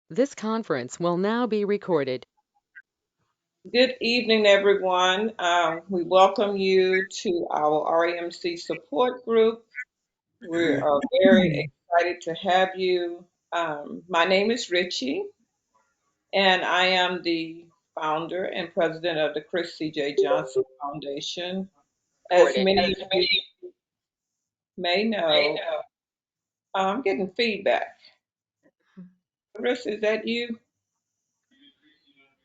This conference will now be recorded. Good evening, everyone. We welcome you to our RMC Support Group. We are very excited to have you. My name is Richie, and I am the founder and president of the Chris C.J. Johnson Foundation. As many of you may know, I'm getting feedback. Chris, is that you?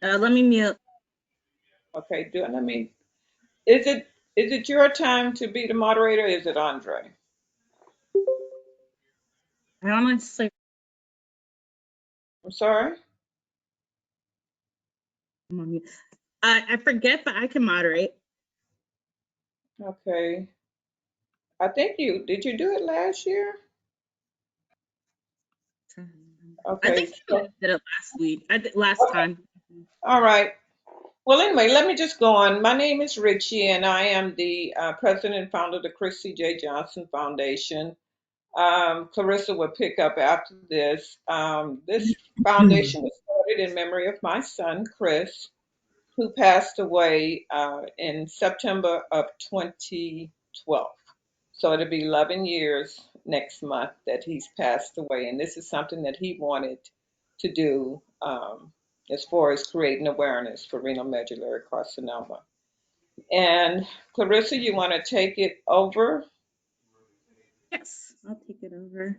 Let me mute. Okay, let me. Is it your time to be the moderator? Or is it Andre? I honestly, I'm sorry. I'm on mute. I forget, but I can moderate. Okay. I think did you do it last year? I Okay. think I did it last week. I did last time. All right. Well, anyway, let me just go on. My name is Richie, and I am the president and founder of the Chris C.J. Johnson Foundation. Clarissa will pick up after this. This foundation was started in memory of my son, Chris, who passed away in September of 2012. So it'll be 11 years next month that he's passed away. And this is something that he wanted to do as far as creating awareness for renal medullary carcinoma. And Clarissa, you want to take it over? Yes, I'll take it over.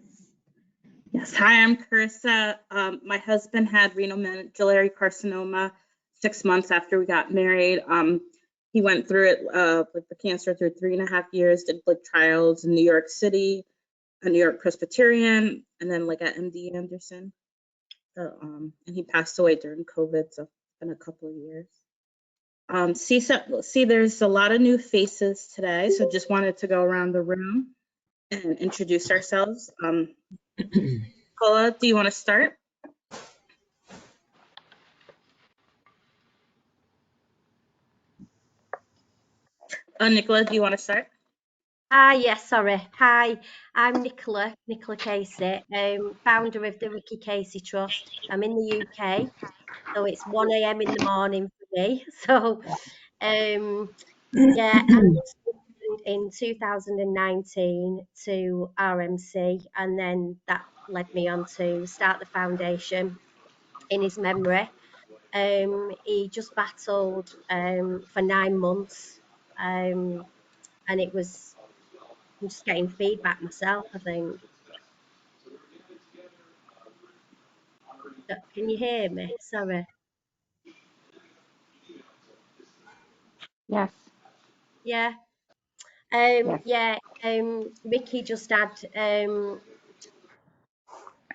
Yes, hi, I'm Carissa. My husband had renal medullary carcinoma 6 months after we got married. He went through it with the cancer through 3.5 years, did like trials in New York City, a New York Presbyterian, and then like at MD Anderson. So, and he passed away during COVID, so it's been a couple of years. See, there's a lot of new faces today, so just wanted to go around the room and introduce ourselves. Nicola, do you want to start? Nicola, do you want to start? Yes, sorry. Hi, I'm Nicola Casey, founder of the Ricky Casey Trust. I'm in the UK, so it's 1 a.m. in the morning for me. So, yeah, I was in 2019 to RMC, and then that led me on to start the foundation in his memory. He just battled for 9 months, and I'm just getting feedback myself, I think. Can you hear me? Sorry. Yes, Yeah. yes. Yeah. Ricky just had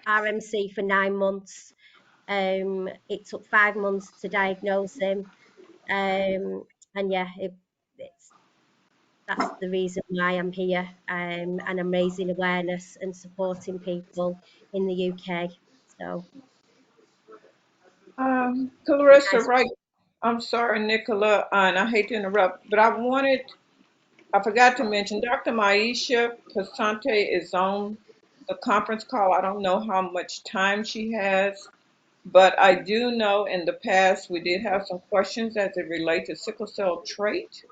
RMC for 9 months. It took 5 months to diagnose him. And yeah, that's the reason why I'm here. And I'm raising awareness and supporting people in the UK. So Clarissa, nice. right? I'm sorry, Nicola, and I hate to interrupt, but I forgot to mention Dr. Maisha Pasante is on the conference call. I don't know how much time she has, but I do know in the past we did have some questions as it relates to sickle cell trait.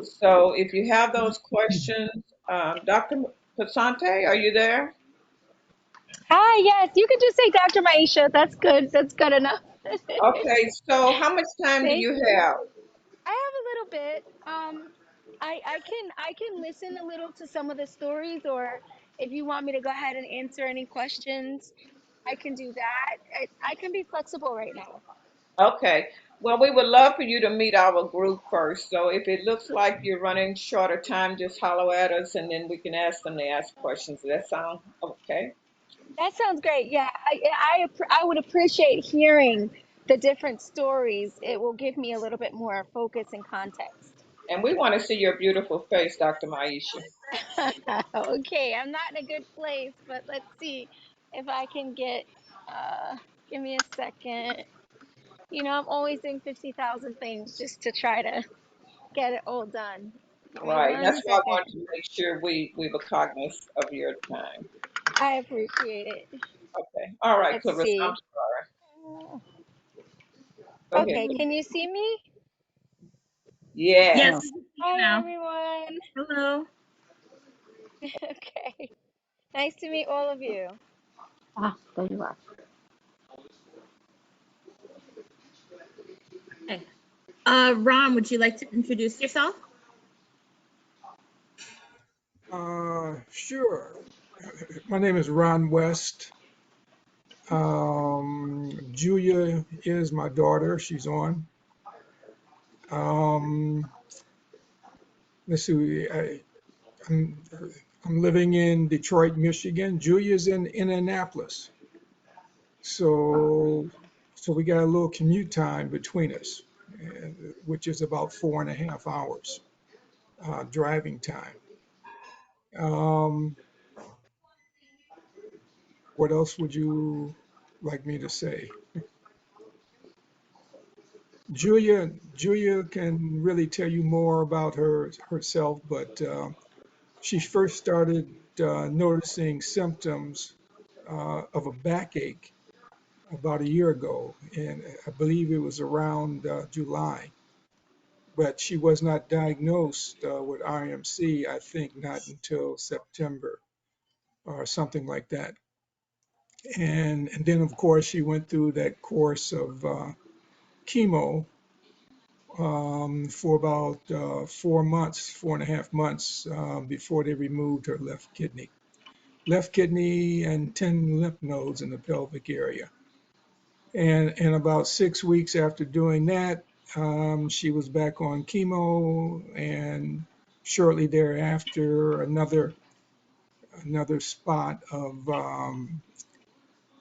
So if you have those questions, Dr. Pasante, are you there? Hi, yes, you could just say Dr. Maisha. That's good. That's good enough. Okay, so how much time do Thank you you. have? I have a little bit. I can listen a little to some of the stories, or if you want me to go ahead and answer any questions, I can do that. I can be flexible right now. Okay. Well, we would love for you to meet our group first. So if it looks like you're running short of time, just holler at us and then we can ask them to ask questions. Does that sound okay? That sounds great. Yeah, I would appreciate hearing the different stories. It will give me a little bit more focus and context. And we want to see your beautiful face, Dr. Maisha. Okay, I'm not in a good place, but let's see if I can get, uh, give me a second. I'm always doing 50,000 things just to try to get it all done. Give me Right. That's one why I second. wanted to make sure we were cognizant of your time. I appreciate it. Okay. All right, Let's Clarissa, I'm see. sorry. Go ahead. Okay, can you see me? Yes, Yes. we can see you Hi, now. everyone. Hello. Okay, nice to meet all of you. Ah, there you are. Hey. Ron, would you like to introduce yourself? Sure. My name is Ron West. Julia is my daughter. She's on. Um, let's see. I'm, I'm living in Detroit, Michigan. Julia's in Annapolis. So, so we got a little commute time between us, which is about 4.5 hours driving time. Um, what else would you like me to say? Julia can really tell you more about herself, but she first started noticing symptoms of a backache about a year ago, and I believe it was around July. But she was not diagnosed with RMC, I think, not until September or something like that. And then, of course, she went through that course of chemo for about 4 months, 4.5 months before they removed her left kidney and 10 lymph nodes in the pelvic area. And about 6 weeks after doing that, she was back on chemo, and shortly thereafter, another spot of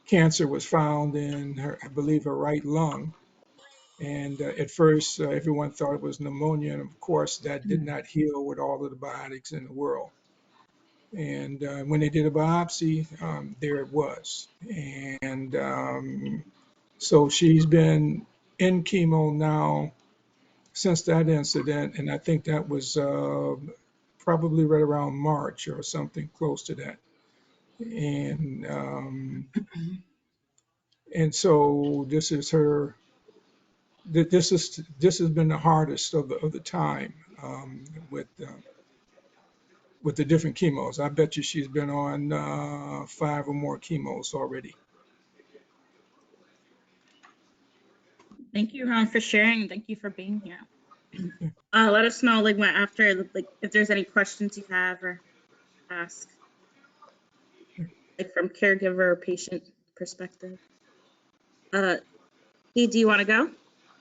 cancer was found in her, I believe, her right lung. And at first, everyone thought it was pneumonia. And of course, that did not heal with all of the biotics in the world. And when they did a biopsy, there it was. And so she's been in chemo now since that incident. And I think that was probably right around March or something close to that. And so this has been the hardest of the time with the different chemos. I bet you she's been on 5 or more chemos already. Thank you, Ron, for sharing. Thank you for being here. Let us know, like, when after, like, if there's any questions you have or ask, like, from caregiver or patient perspective. He, do you want to go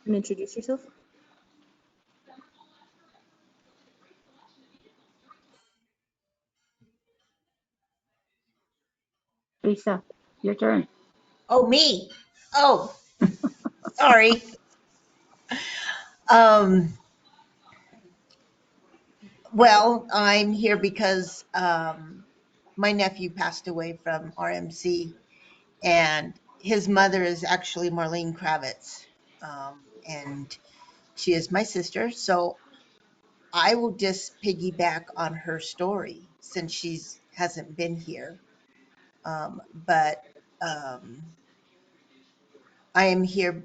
and introduce yourself? Lisa, your turn. Oh, me. Oh, sorry. Um, well, I'm here because my nephew passed away from RMC, and his mother is actually Marlene Kravitz, and she is my sister. So I will just piggyback on her story since she's hasn't been here. But I am here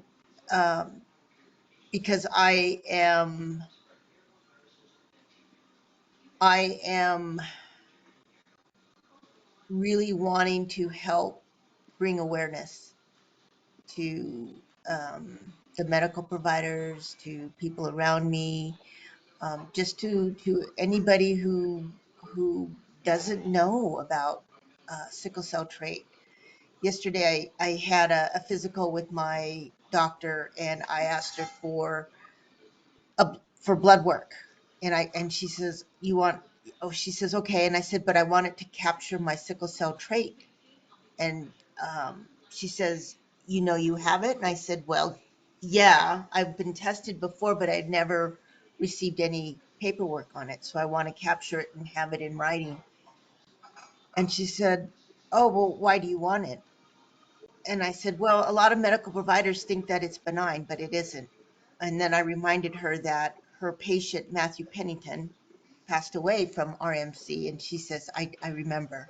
um, because I am really wanting to help bring awareness to the medical providers, to people around me, just to anybody who doesn't know about sickle cell trait. Yesterday, I had a physical with my doctor, and I asked her for blood work, and she says, "You want?" Oh, she says, "Okay," and I said, "But I want it to capture my sickle cell trait." And she says, "You have it?" And I said, "Well, yeah, I've been tested before, but I'd never received any paperwork on it. So I want to capture it and have it in writing." And she said, "Oh, well, why do you want it?" And I said, "Well, a lot of medical providers think that it's benign, but it isn't." And then I reminded her that her patient, Matthew Pennington, passed away from RMC. And she says, I remember.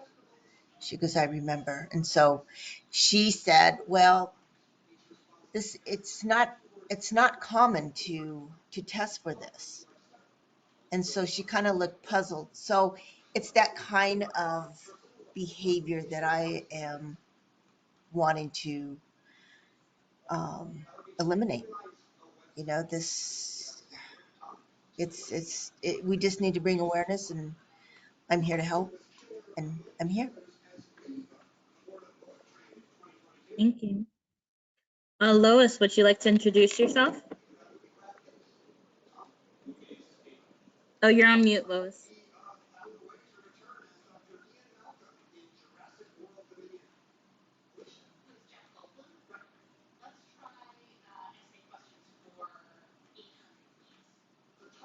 She goes, "I remember." And so she said, "Well, it's not it's not common to test for this. And so she kind of looked puzzled. So it's that kind of behavior that I am wanting to eliminate. You know, we just need to bring awareness, and I'm here to help, and I'm here. Thank you. Lois, would you like to introduce yourself? Oh, you're on mute, Lois.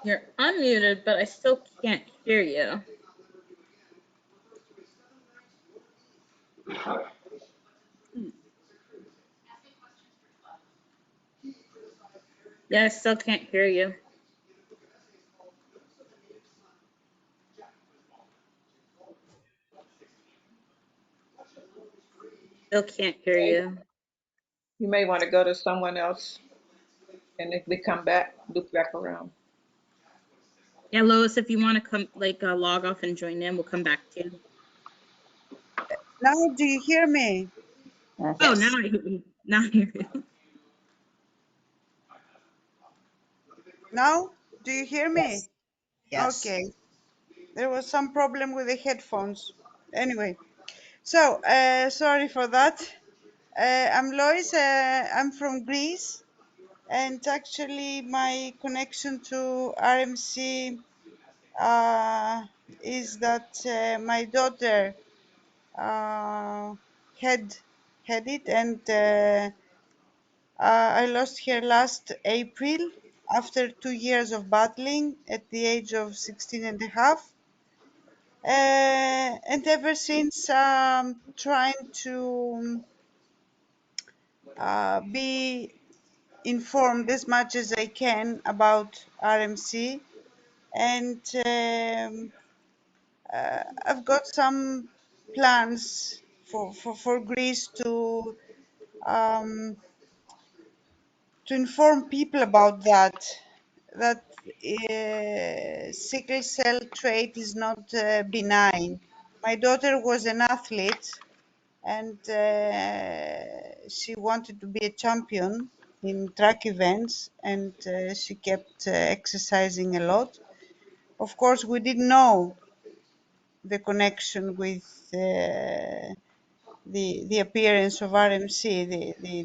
You're unmuted, but I still can't hear you. Yeah, I still can't hear you. Still can't hear you. You may want to go to someone else, and if we come back, loop back around. Yeah, Lois, if you want to come, log off and join in, we'll come back to you. Now, do you hear me? Yes. Oh, now I hear you. Now I hear you. Now, do you hear me? Yes. Okay. There was some problem with the headphones. Anyway, so sorry for that. I'm Lois. I'm from Greece, and actually, my connection to RMC is that my daughter had it, and I lost her last April after 2 years of battling at the age of 16 and a half. And ever since, trying to be informed as much as I can about RMC. And I've got some plans for Greece um, to inform people about that sickle cell trait is not benign. My daughter was an athlete, and she wanted to be a champion in track events, and she kept exercising a lot. Of course, we didn't know the connection with the appearance of RMC,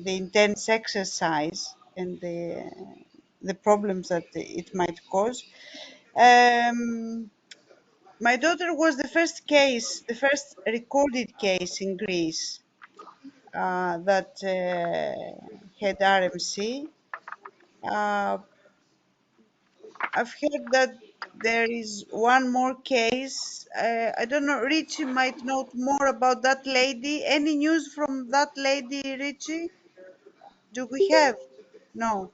the intense exercise, and the problems that it might cause. My daughter was the first case, the first recorded case in Greece that had RMC. I've heard that there is one more case. I don't know, Richie might know more about that lady. Any news from that lady, Richie? Do we have? No.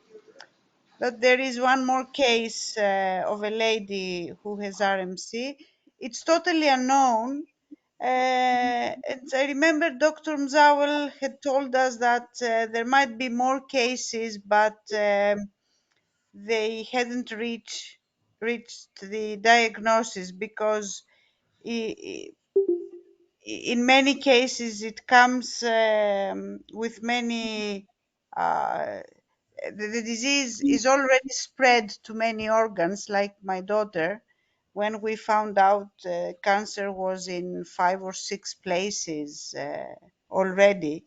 That there is one more case of a lady who has RMC. It's totally unknown. And I remember Dr. Mzawel had told us that there might be more cases, but they hadn't reached the diagnosis because in many cases it comes with many the disease is already spread to many organs, like my daughter. When we found out cancer was in 5 or 6 places already,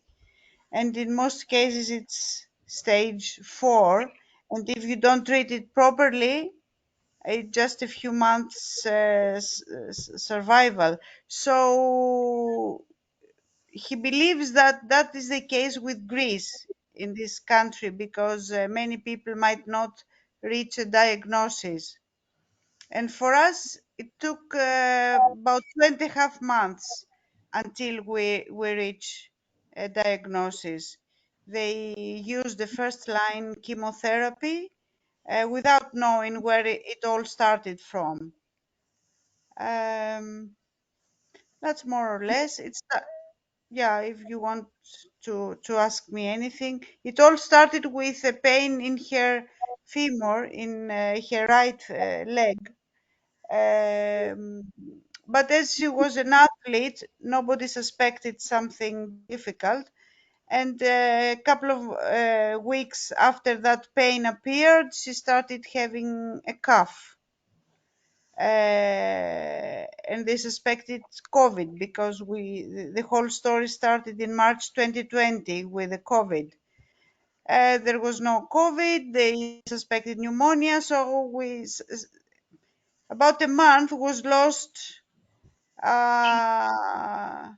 and in most cases it's stage 4, and if you don't treat it properly, just a few months survival. So he believes that that is the case with Greece in this country because many people might not reach a diagnosis. And for us, it took about 2.5 months until we reach a diagnosis. They use the first line chemotherapy without knowing where it all started from. That's more or less. Yeah, if you want to ask me anything. It all started with a pain in her femur, in her right leg. Um, but as she was an athlete, nobody suspected something difficult. And a couple of weeks after that pain appeared, she started having a cough. And they suspected COVID because the whole story started in March 2020 with the COVID. There was no COVID. They suspected pneumonia, so about a month was lost, uh,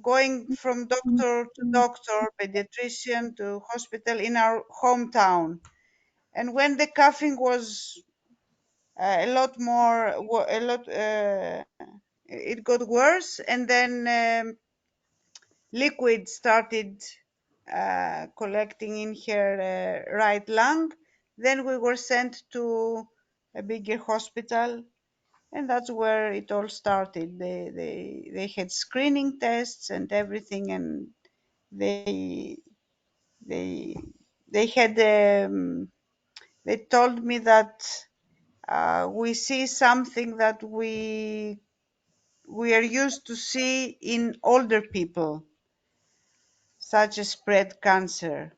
going from doctor to doctor, pediatrician to hospital in our hometown. And when the coughing was a lot more, a lot, it got worse, and then liquid started collecting in her right lung. Then we were sent to a bigger hospital, and that's where it all started. They had screening tests and everything, and they they they had they told me that we see something that we are used to see in older people, such as spread cancer.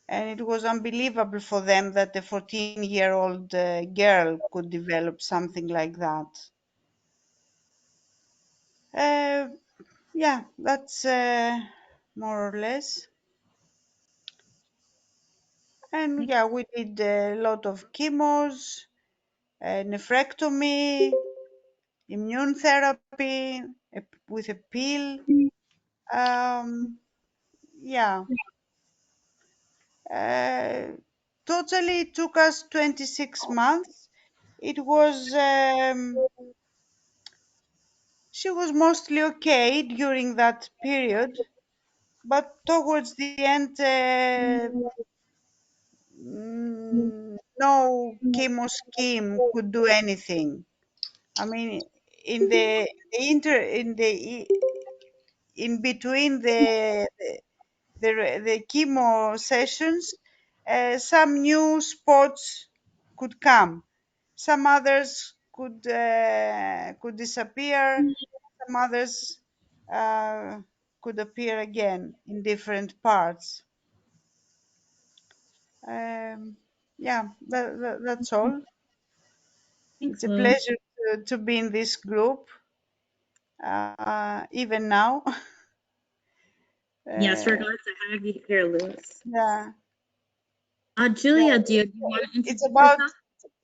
And it was unbelievable for them that a 14-year-old girl could develop something like that. Uh, yeah, that's more or less. And yeah, we did a lot of chemos, nephrectomy, immune therapy with a pill. Yeah, uh, totally it took us 26 months. It was, she was mostly okay during that period, but towards the end, no chemo scheme could do anything. I mean, the inter in between the chemo sessions, some new spots could come. Some others could disappear. Some others could appear again in different parts. Yeah, that's all. It's Thanks, a Lois. pleasure to be in this group, even now. Yes, we're Uh, glad to have you here, Lois. yeah, Julia, yeah. do you want to It's introduce about yourself?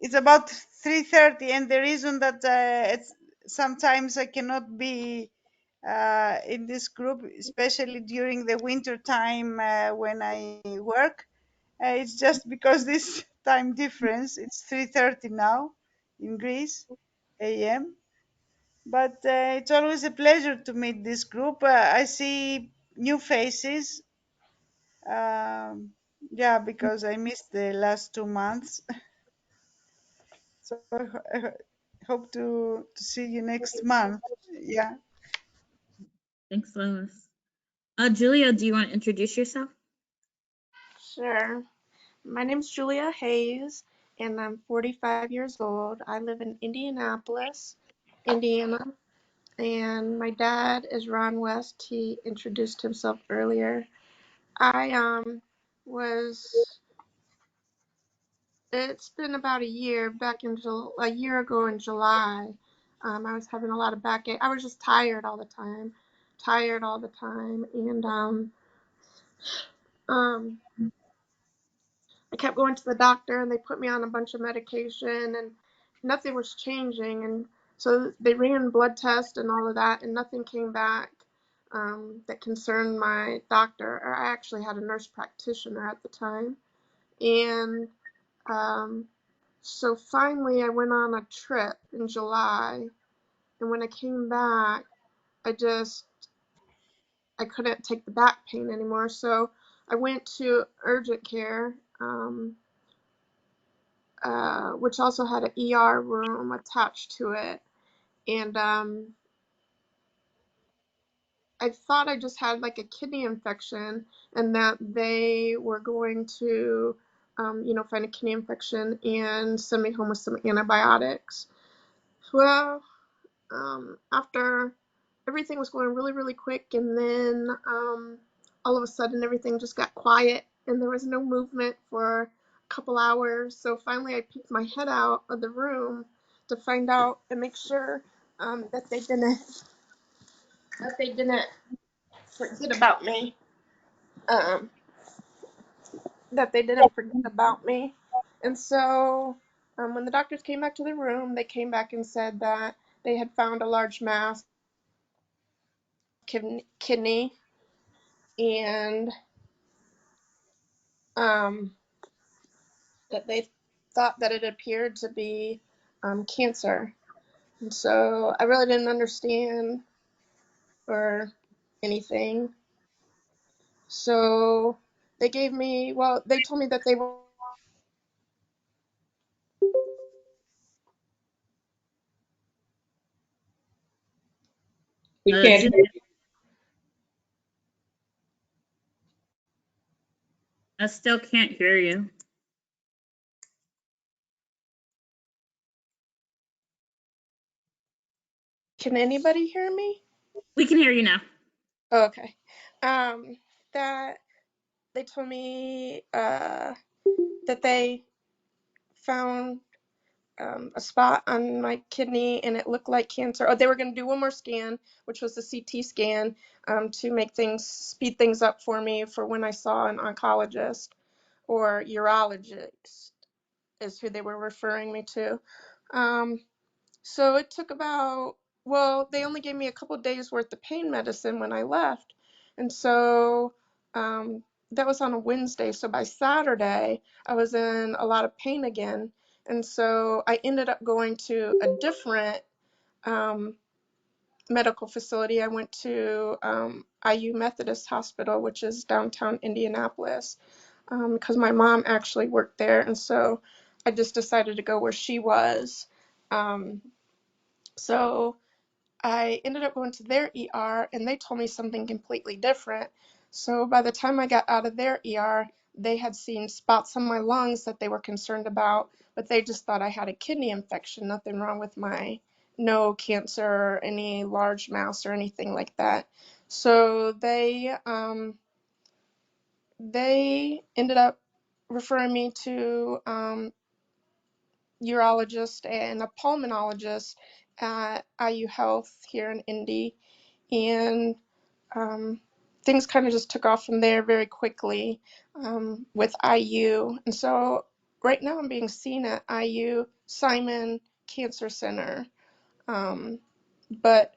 it's about 3:30, and the reason that it's sometimes I cannot be in this group, especially during the winter time when I work, it's just because this time difference. It's 3:30 now in Greece, a.m. But it's always a pleasure to meet this group. I see new faces. Um, yeah, because I missed the last 2 months. So I hope to see you next month. Yeah. Thanks, Lois. Julia, do you want to introduce yourself? Sure. My name's Julia Hayes, and I'm 45 years old. I live in Indianapolis, Indiana, and my dad is Ron West. He introduced himself earlier. I was it's been about a year back in a year ago in July. I was having a lot of backache. I was just tired all the time, and um I kept going to the doctor and they put me on a bunch of medication and nothing was changing. And so they ran blood tests and all of that, and nothing came back that concerned my doctor. Or I actually had a nurse practitioner at the time. And um, so finally, I went on a trip in July. And when I came back, I just I couldn't take the back pain anymore. So I went to urgent care. Which also had an ER room attached to it. And I thought I just had like a kidney infection and that they were going to, find a kidney infection and send me home with some antibiotics. Well, after everything was going really, really quick, and then all of a sudden everything just got quiet and there was no movement for a couple hours. So finally, I peeked my head out of the room to find out and make sure that they didn't forget about me. Um, that they didn't forget about me. And so when the doctors came back to the room, they came back and said that they had found a large mass kidney and um, that they thought that it appeared to be cancer. And so I really didn't understand or anything. So they told me that they were. We can't Jen, hear you. I still can't hear you. Can anybody hear me? We can hear you now. Oh, okay. That they told me that they found a spot on my kidney and it looked like cancer. Oh, they were going to do one more scan, which was the CT scan, to make things speed things up for me for when I saw an oncologist or urologist is who they were referring me to. Um, so it took they only gave me a couple days worth of pain medicine when I left. And so that was on a Wednesday. So by Saturday, I was in a lot of pain again. And so I ended up going to a different um, medical facility. I went to IU Methodist Hospital, which is downtown Indianapolis, because my mom actually worked there. And so I just decided to go where she was. Um, so I ended up going to their ER and they told me something completely different. So by the time I got out of their ER, they had seen spots on my lungs that they were concerned about, but they just thought I had a kidney infection, nothing wrong with no cancer or any large mass or anything like that. So they ended up referring me to urologist and a pulmonologist at IU Health here in Indy, and um, things kind of just took off from there very quickly with IU. And so right now I'm being seen at IU Simon Cancer Center. But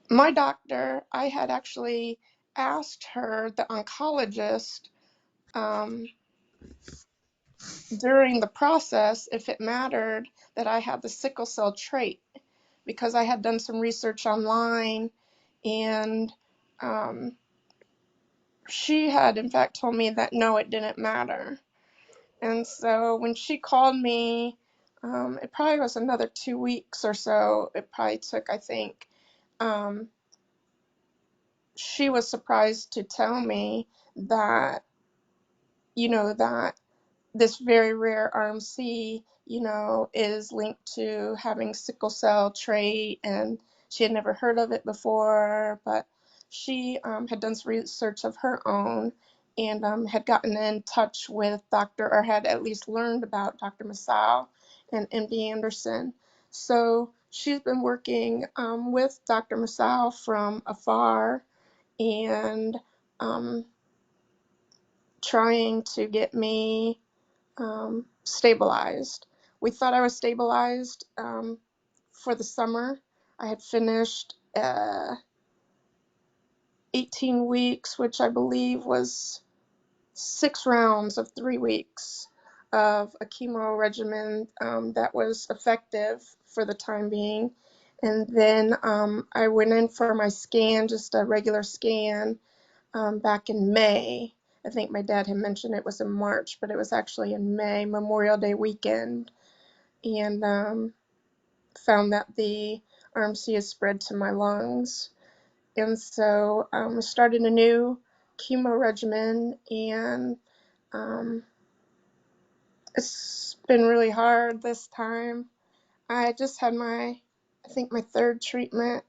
my doctor, I had actually asked her, the oncologist, um, during the process if it mattered that I had the sickle cell trait because I had done some research online and um, she had in fact told me that no, it didn't matter. And so when she called me, it probably was another 2 weeks or so. It probably took, I think. She was surprised to tell me that, that this very rare RMC, is linked to having sickle cell trait, and she had never heard of it before, but she had done some research of her own and had gotten in touch with or had at least learned about Dr. Masao and MD Anderson. So she's been working with Dr. Masao from afar and um, trying to get me stabilized. We thought I was stabilized for the summer. I had finished 18 weeks, which I believe was 6 rounds of 3 weeks of a chemo regimen that was effective for the time being. And then I went in for my scan, just a regular scan, back in May. I think my dad had mentioned it was in March, but it was actually in May, Memorial Day weekend, and found that the RMC has spread to my lungs. And so we started a new chemo regimen, and um, it's been really hard this time. I just had I think my third treatment,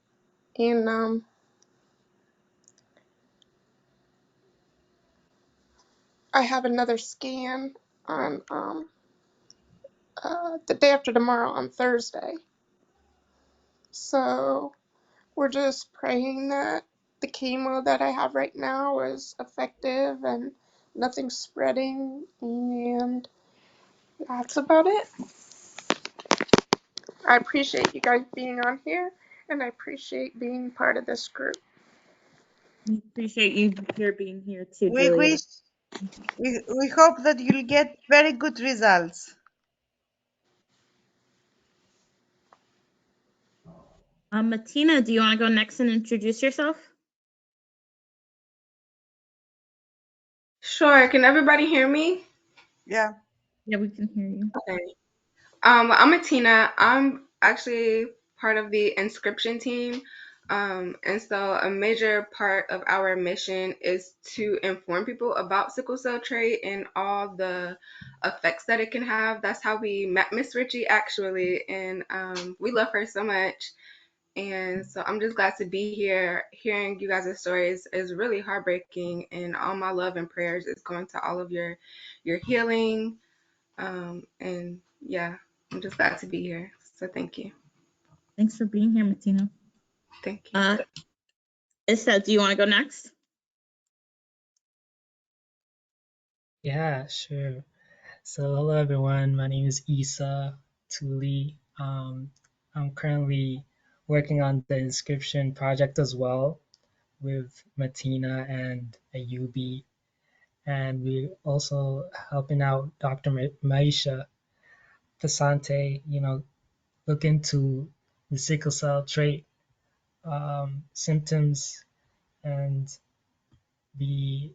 and I have another scan on the day after tomorrow on Thursday. So we're just praying that the chemo that I have right now is effective and nothing's spreading, and that's about it. I appreciate you guys being on here, and I appreciate being part of this group. We appreciate you here being here too, We Julia. wish, we hope that you'll get very good results. Martina, do you want to go next and introduce yourself? Sure. Can everybody hear me? Yeah. Yeah, we can hear you. Okay. I'm Atina. I'm actually part of the inscription team. And so a major part of our mission is to inform people about sickle cell trait and all the effects that it can have. That's how we met Miss Ritchie actually, and we love her so much. And so I'm just glad to be here. Hearing you guys' stories is really heartbreaking, and all my love and prayers is going to all of your healing. And yeah, I'm just glad to be here. So thank you. Thanks for being here, Martina. Thank you. Issa, do you want to go next? Yeah, sure. So hello everyone, my name is Isa Tuli. I'm currently working on the inscription project as well with Martina and Ayubi, and we're also helping out Dr. Maisha Pasante, look into the sickle cell trait symptoms and the,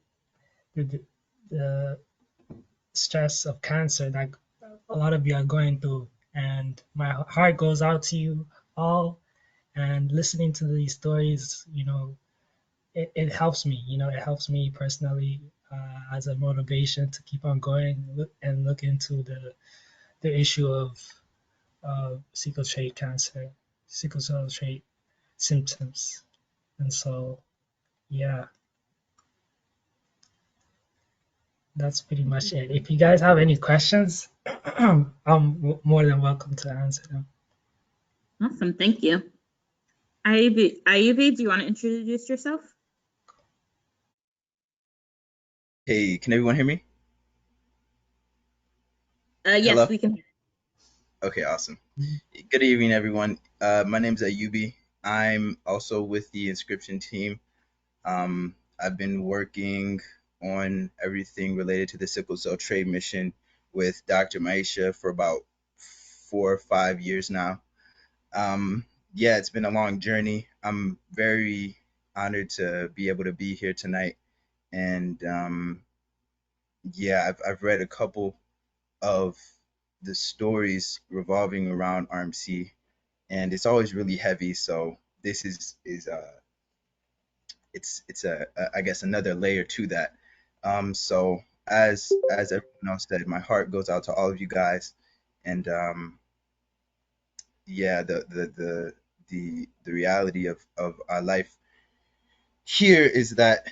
the the stress of cancer that a lot of you are going through. And my heart goes out to you all. And listening to these stories, it helps me. It helps me personally as a motivation to keep on going and look into the issue of sickle trait cancer, sickle cell trait symptoms. And so, yeah, that's pretty much it. If you guys have any questions, I'm more than welcome to answer them. Awesome, thank you. Ayubi, do you want to introduce yourself? Hey, can everyone hear me? Yes, Hello? we can. Okay, awesome. Good evening, everyone. My name is Ayubi. I'm also with the inscription team. I've been working on everything related to the sickle cell trait mission with Dr. Maisha for about 4 or 5 years now. Yeah, it's been a long journey. I'm very honored to be able to be here tonight. And yeah, I've read a couple of the stories revolving around RMC, and it's always really heavy. So this is it's I guess another layer to that. So as everyone else said, my heart goes out to all of you guys, and yeah, the reality of our life here is that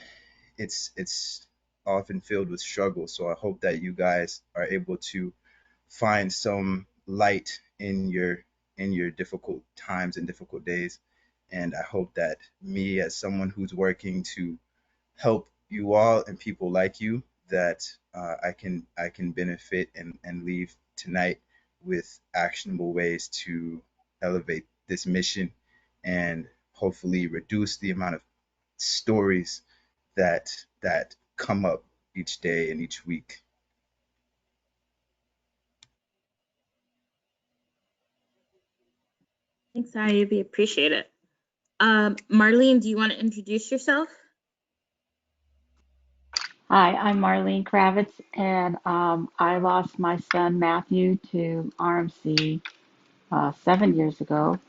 it's often filled with struggle. So I hope that you guys are able to find some light in your difficult times and difficult days. And I hope that me, as someone who's working to help you all and people like you, that I can benefit and leave tonight with actionable ways to elevate this mission and hopefully reduce the amount of stories that come up each day and each week. Thanks, Ayubi. Appreciate it. Marlene, do you want to introduce yourself? Hi, I'm Marlene Kravitz, and I lost my son Matthew to RMC 7 years ago.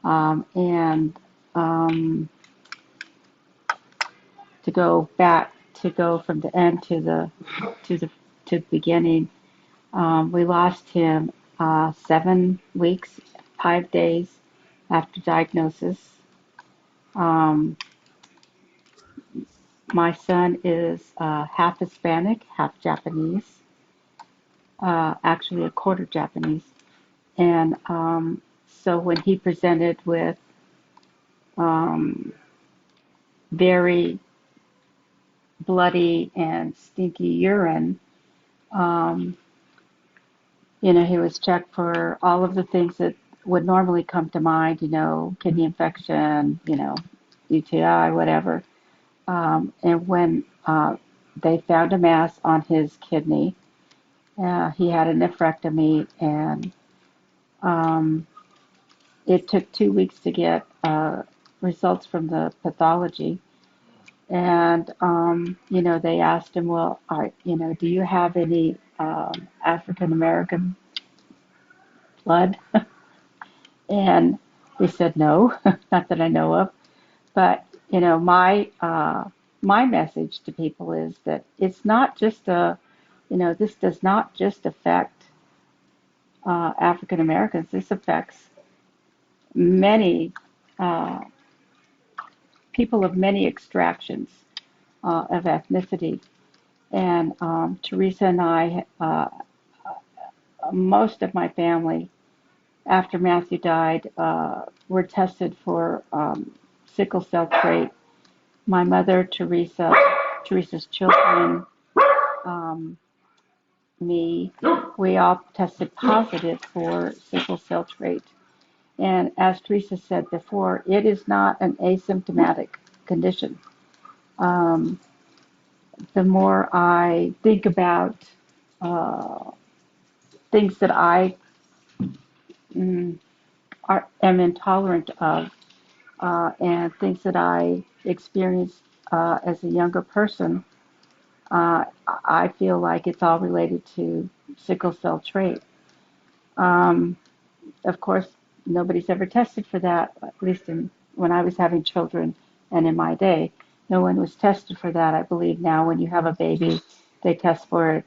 And to go back, to go from the end to the beginning. We lost him 7 weeks, 5 days after diagnosis. Um, my son is half Hispanic, half Japanese, actually a quarter Japanese. And so when he presented with um, very bloody and stinky urine, um, he was checked for all of the things that would normally come to mind, kidney infection, UTI, whatever. And when they found a mass on his kidney, he had a nephrectomy, and um, it took 2 weeks to get results from the pathology. And, they asked him, well, do you have any African American blood? And he said, no, not that I know of. But, my message to people is that it's not just this does not just affect African Americans. This affects many uh, people of many extractions of ethnicity. And Teresa and I, most of my family, after Matthew died, were tested for sickle cell trait. My mother, Teresa's children, um, me, we all tested positive for sickle cell trait. And as Teresa said before, it is not an asymptomatic condition. Um, the more I think about uh, things that I mm, am intolerant of, and things that I experienced as a younger person, I feel like it's all related to sickle cell trait. Um, of course, nobody's ever tested for that, at least when I was having children and in my day. No one was tested for that. I believe now when you have a baby, they test for it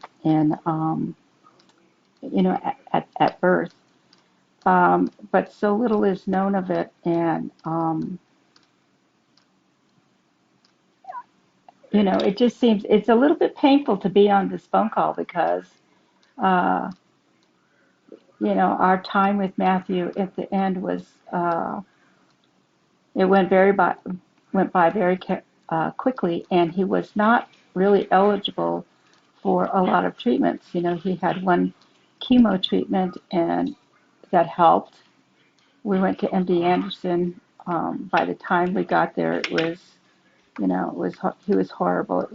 at birth. But so little is known of it, and it just seems it's a little bit painful to be on this phone call because uh, our time with Matthew at the end was it went by very quickly, and he was not really eligible for a lot of treatments. He had one chemo treatment, and that helped. We went to MD Anderson. By the time we got there, it was, he was horrible.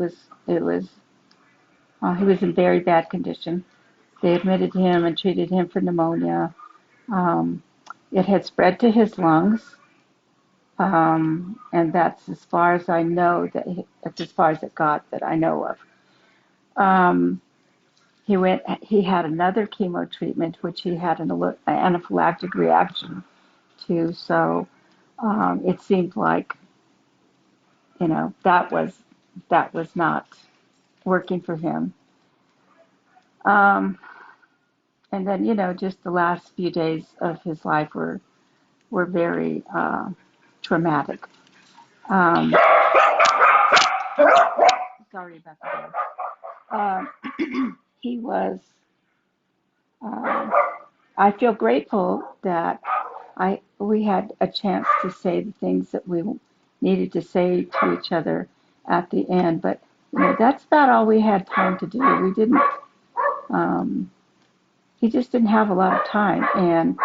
He was in very bad condition. They admitted him and treated him for pneumonia. Um, it had spread to his lungs, and that's as far as I know. That's as far as it got that I know of. Um, He had another chemo treatment, which he had an anaphylactic reaction to. So it seemed like that was not working for him. Um, and then just the last few days of his life were very traumatic. Um, Sorry about the dog. He was. Uh, I feel grateful that we had a chance to say the things that we needed to say to each other at the end, but that's about all we had time to do. We didn't. Um, he just didn't have a lot of time, and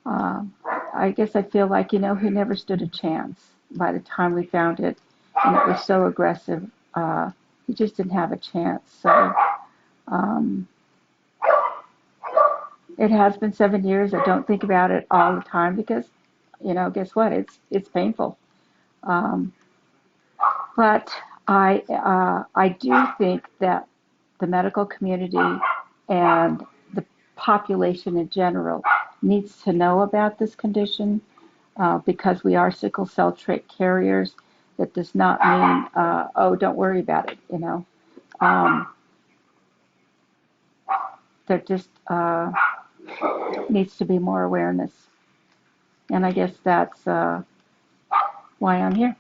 uh, I guess I feel like he never stood a chance. By the time we found it, and it was so aggressive, he just didn't have a chance. So. Um, It has been 7 years. I don't think about it all the time because, guess what? It's painful. Um, but I do think that the medical community and the population in general needs to know about this condition because we are sickle cell trait carriers. That does not mean, oh, don't worry about it, you know. There just needs to be more awareness. And I guess that's why I'm here.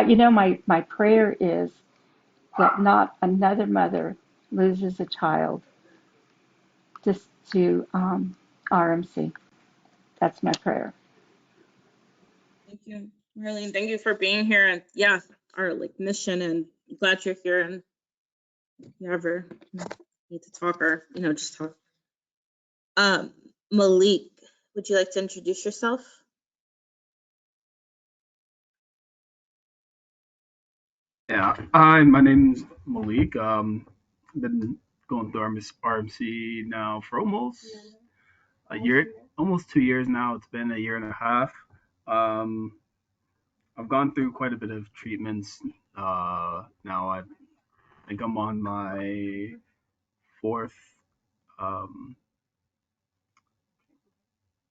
You know, my prayer is that not another mother loses a child just to RMC. That's my prayer. Thank you, Marlene. Thank you for being here. And yeah, our like mission, and I'm glad you're here. And if you ever need to talk or, you know, just talk. Malik, would you like to introduce yourself? Yeah, hi, my name's Malik. Been going through RMC now for almost a year, almost 2 years now. It's been a year and a half. Um, I've gone through quite a bit of treatments. Now I think I'm on my fourth um,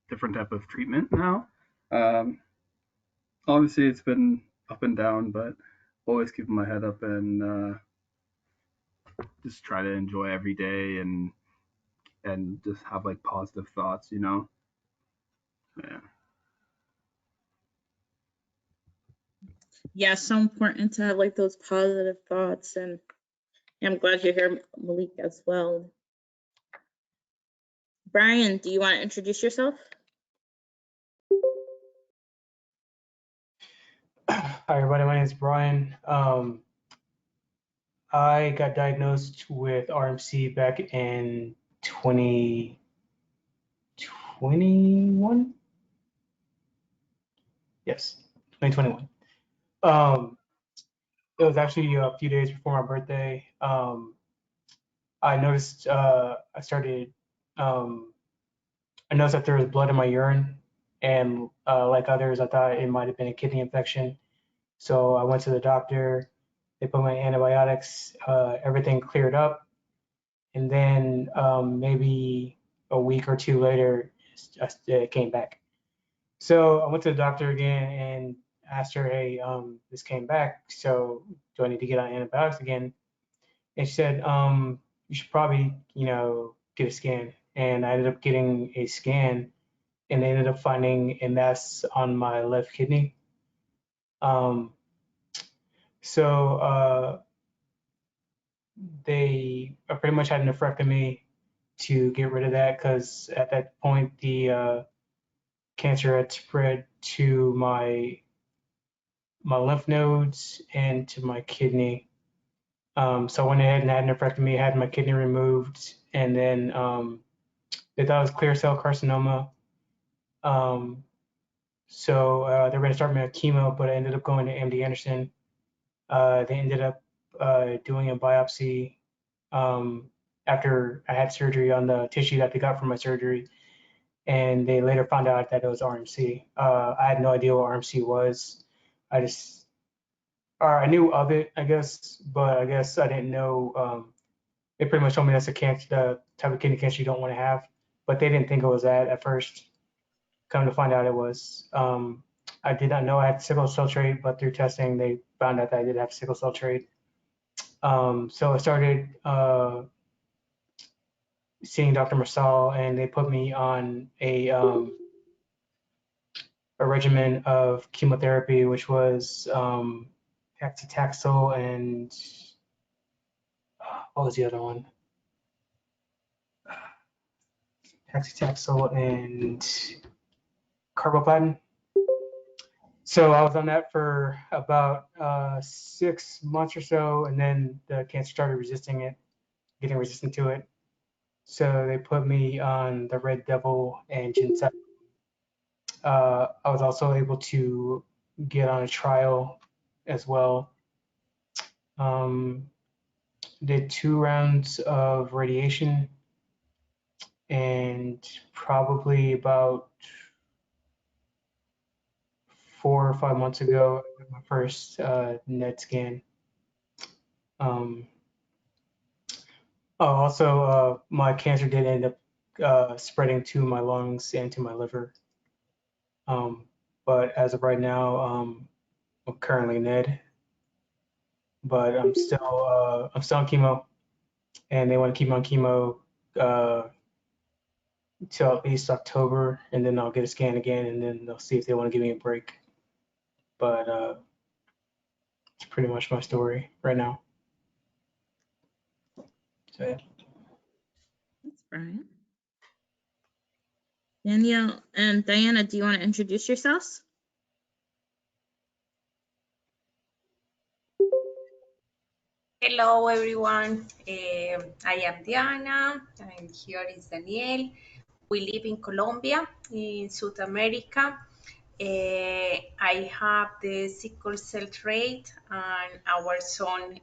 different type of treatment now. Um, Obviously, it's been up and down, but always keeping my head up and just try to enjoy every day and just have like positive thoughts, you know? Yeah. Yeah, so important to have like those positive thoughts. And yeah, I'm glad you're here, Malik, as well. Brian, do you want to introduce yourself? Hi, everybody. My name is Brian. I got diagnosed with RMC back in 2021. Yes, 2021. It was actually a few days before my birthday. I noticed I noticed that there was blood in my urine, and like others, I thought it might have been a kidney infection. So I went to the doctor. They put my antibiotics. Everything cleared up. And then maybe a week or two later, it came back. So I went to the doctor again and asked her, hey, this came back. So do I need to get on antibiotics again? And she said, you should probably, get a scan. And I ended up getting a scan, and they ended up finding a mass on my left kidney. So they pretty much had a nephrectomy to get rid of that, because at that point the cancer had spread to my lymph nodes and to my kidney. So I went ahead and had a nephrectomy, had my kidney removed, and then they thought it was clear cell carcinoma. So they were going to start me on chemo, but I ended up going to MD Anderson. They ended up doing a biopsy after I had surgery on the tissue that they got from my surgery, and they later found out that it was RMC. I had no idea what RMC was. I knew of it, I guess, but I guess I didn't know. They pretty much told me that's a cancer, the type of kidney cancer you don't want to have, but they didn't think it was that at first. Come to find out it was. I did not know I had sickle cell trait, but through testing, they found out that I did have sickle cell trait. So I started seeing Dr. Marsal, and they put me on a regimen of chemotherapy, which was paclitaxel and what was the other one? Paclitaxel and carboplatin. So I was on that for about 6 months or so, and then the cancer started getting resistant to it. So they put me on the Red Devil and ginseng. I was also able to get on a trial as well. Did 2 rounds of radiation, and probably about 4 or 5 months ago, I got my first NET scan. Also, my cancer did end up spreading to my lungs and to my liver. But as of right now, well, currently Ned, but I'm still on chemo, and they want to keep me on chemo till at least October, and then I'll get a scan again, and then they'll see if they want to give me a break. But it's pretty much my story right now. So yeah. Thanks, Brian. Danielle and Diana, do you want to introduce yourselves? Hello, everyone. I am Diana, and here is Daniel. We live in Colombia, in South America. I have the sickle cell trait, and our son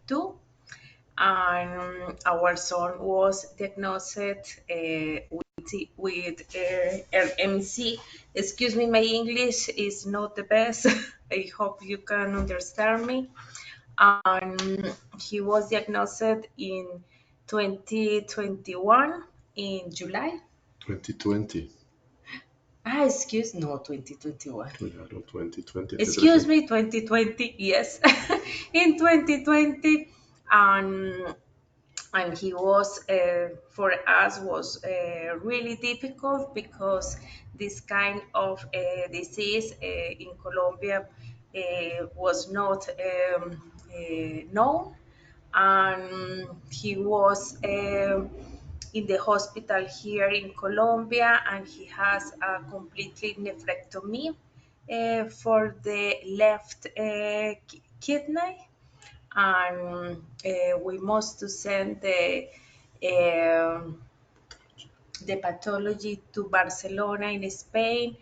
too. And our son was diagnosed with RMC. Excuse me, my English is not the best. I hope you can understand me. He was diagnosed in 2021 in July. 2020. No, 2021. Yeah, no, 2020. Excuse me, 2020, yes. In 2020, and he was for us was really difficult because this kind of disease in Colombia was not known, and he was in the hospital here in Colombia, and he has a completely nephrectomy for the left kidney, and we must to send the pathology to Barcelona in Spain,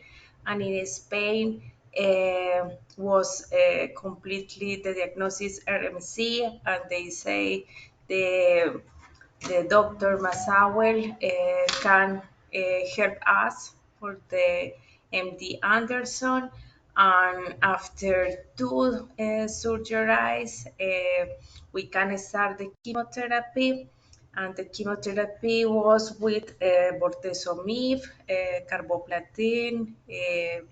and in Spain was completely the diagnosis RMC, and they say the the Dr. Masawel can help us for the MD Anderson. And after two surgeries, we can start the chemotherapy. And the chemotherapy was with bortezomib, carboplatin,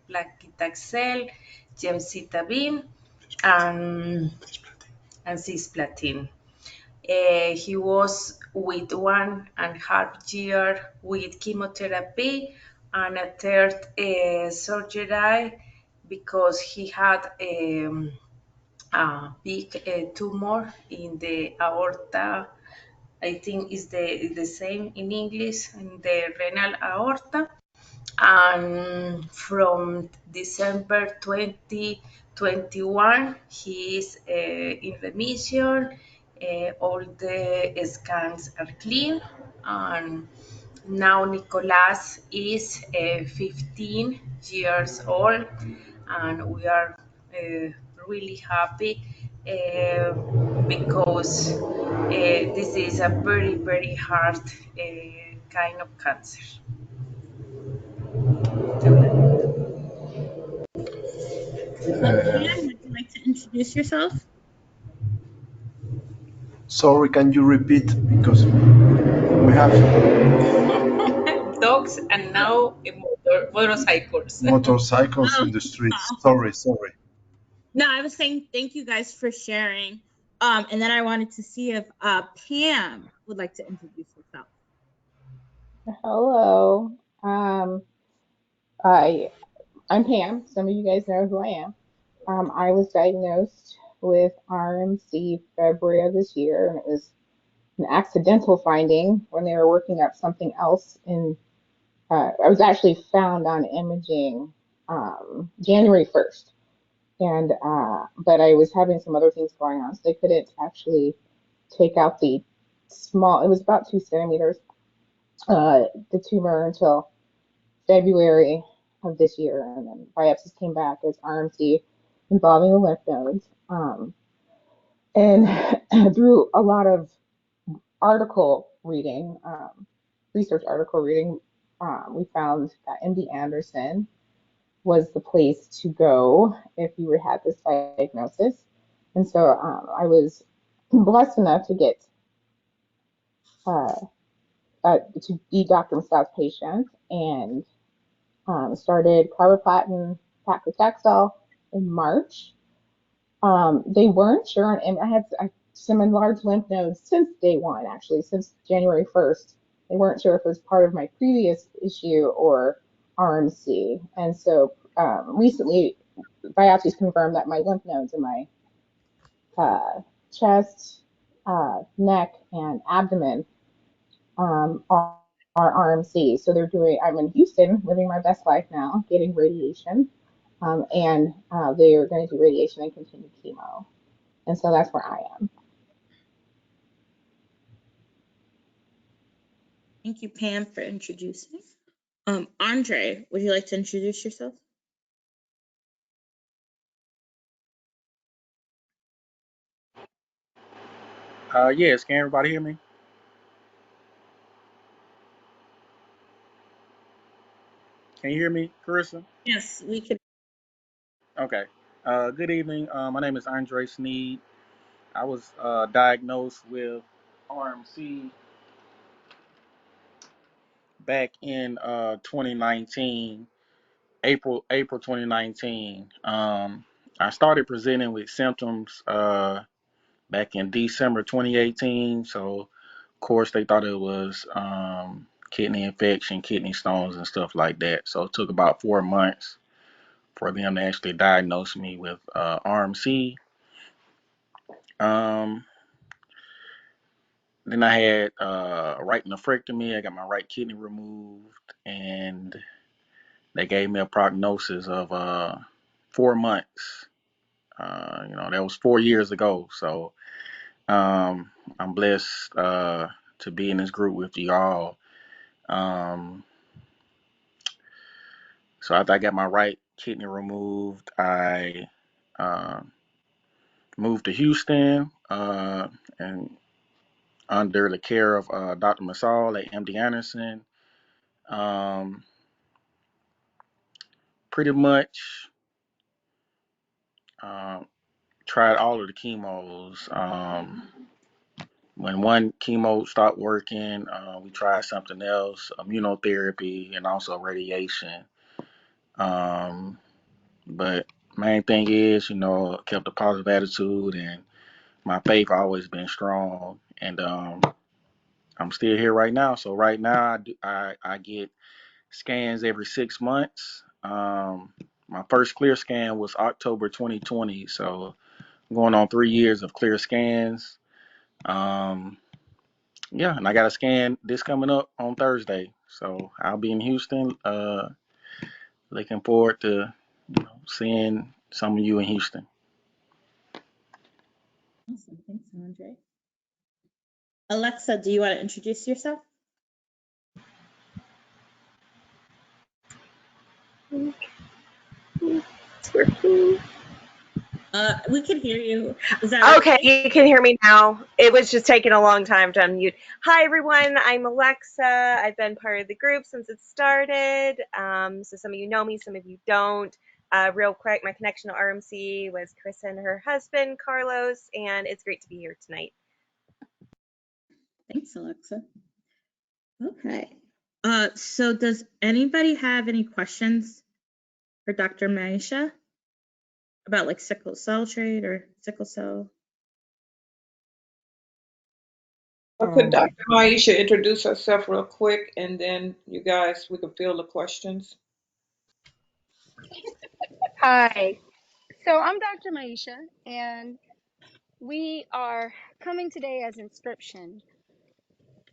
paclitaxel, gemcitabine, and, and cisplatin. He was with 1.5 years with chemotherapy and a third surgery because he had a big tumor in the aorta. I think is the same in English, in the renal aorta. And from December 2021, he is in remission. All the scans are clean, and now Nicolas is 15 years old, and we are really happy because this is a very, very hard kind of cancer. Kian, would you like to introduce yourself? Sorry, can you repeat? Because we have Dogs and now motorcycles. motorcycles in the streets. Sorry. No, I was saying thank you guys for sharing. And then I wanted to see if Pam would like to introduce herself. Hello. I'm Pam. Some of you guys know who I am. I was diagnosed with RMC February of this year, and it was an accidental finding when they were working up something else. I was actually found on imaging January 1st, and but I was having some other things going on, so they couldn't actually take out the small. It was about 2 centimeters, the tumor until February of this year, and then biopsies came back as RMC involving the lymph nodes. And through a lot of article reading, research article reading, we found that MD Anderson was the place to go if you had this diagnosis. And so I was blessed enough to get to be Dr. Mastout's patient, and started carboplatin paclitaxel in March. They weren't sure, and I had some enlarged lymph nodes since day one, actually, since January 1st. They weren't sure if it was part of my previous issue or RMC. And so recently, biopsies confirmed that my lymph nodes in my chest, neck, and abdomen are RMC. So they're doing, I'm in Houston, living my best life now, getting radiation, and they are going to do radiation and continue chemo. And so that's where I am. Thank you, Pam, for introducing. Andre, would you like to introduce yourself? Yes, can everybody hear me? Can you hear me, Carissa? Yes, we can. Okay. Good evening. My name is Andre Sneed. I was diagnosed with RMC back in 2019, April 2019. I started presenting with symptoms back in December 2018. So, of course, they thought it was kidney infection, kidney stones, and stuff like that. So it took about 4 months for them to actually diagnose me with RMC. Um, then I had a right nephrectomy. I got my right kidney removed, and they gave me a prognosis of 4 months. That was 4 years ago. So I'm blessed to be in this group with y'all. Um, so after I got my right kidney removed, I uh, moved to Houston and under the care of Dr. Masal at MD Anderson. Um, Pretty much uh, tried all of the chemos. When one chemo stopped working, we tried something else, immunotherapy and also radiation. Um, but main thing is, kept a positive attitude and my faith always been strong. And I'm still here right now. So right now I get scans every 6 months. My first clear scan was October 2020, so going on 3 years of clear scans. Um, yeah, and I got a scan this coming up on Thursday, so I'll be in Houston. Looking forward to seeing some of you in Houston. Awesome. Thanks, Andre. Alexa, do you want to introduce yourself? It's working. We can hear you. Is that Okay, you can hear me now. It was just taking a long time to unmute. Hi, everyone. I'm Alexa. I've been part of the group since it started. So some of you know me, some of you don't. Real quick, my connection to RMC was Chris and her husband, Carlos, and it's great to be here tonight. Thanks, Alexa. Okay. So does anybody have any questions for Dr. Maisha about like sickle cell trait or sickle cell? Or could Dr. Maisha introduce herself real quick, and then you guys, we can field the questions. Hi. So I'm Dr. Maisha, and we are coming today as Inscription.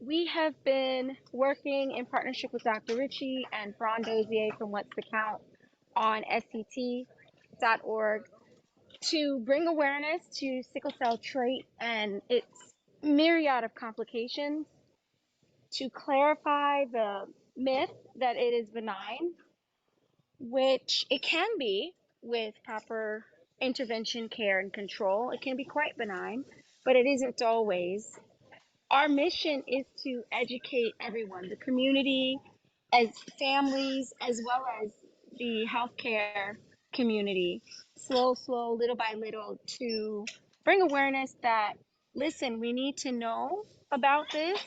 We have been working in partnership with Dr. Ritchie and Ron Dozier from What's the Count on SCT.org to bring awareness to sickle cell trait and its myriad of complications, to clarify the myth that it is benign, which it can be with proper intervention, care, and control. It can be quite benign, but it isn't always. Our mission is to educate everyone, the community, as families, as well as the healthcare community, slow, little by little, to bring awareness that, listen, we need to know about this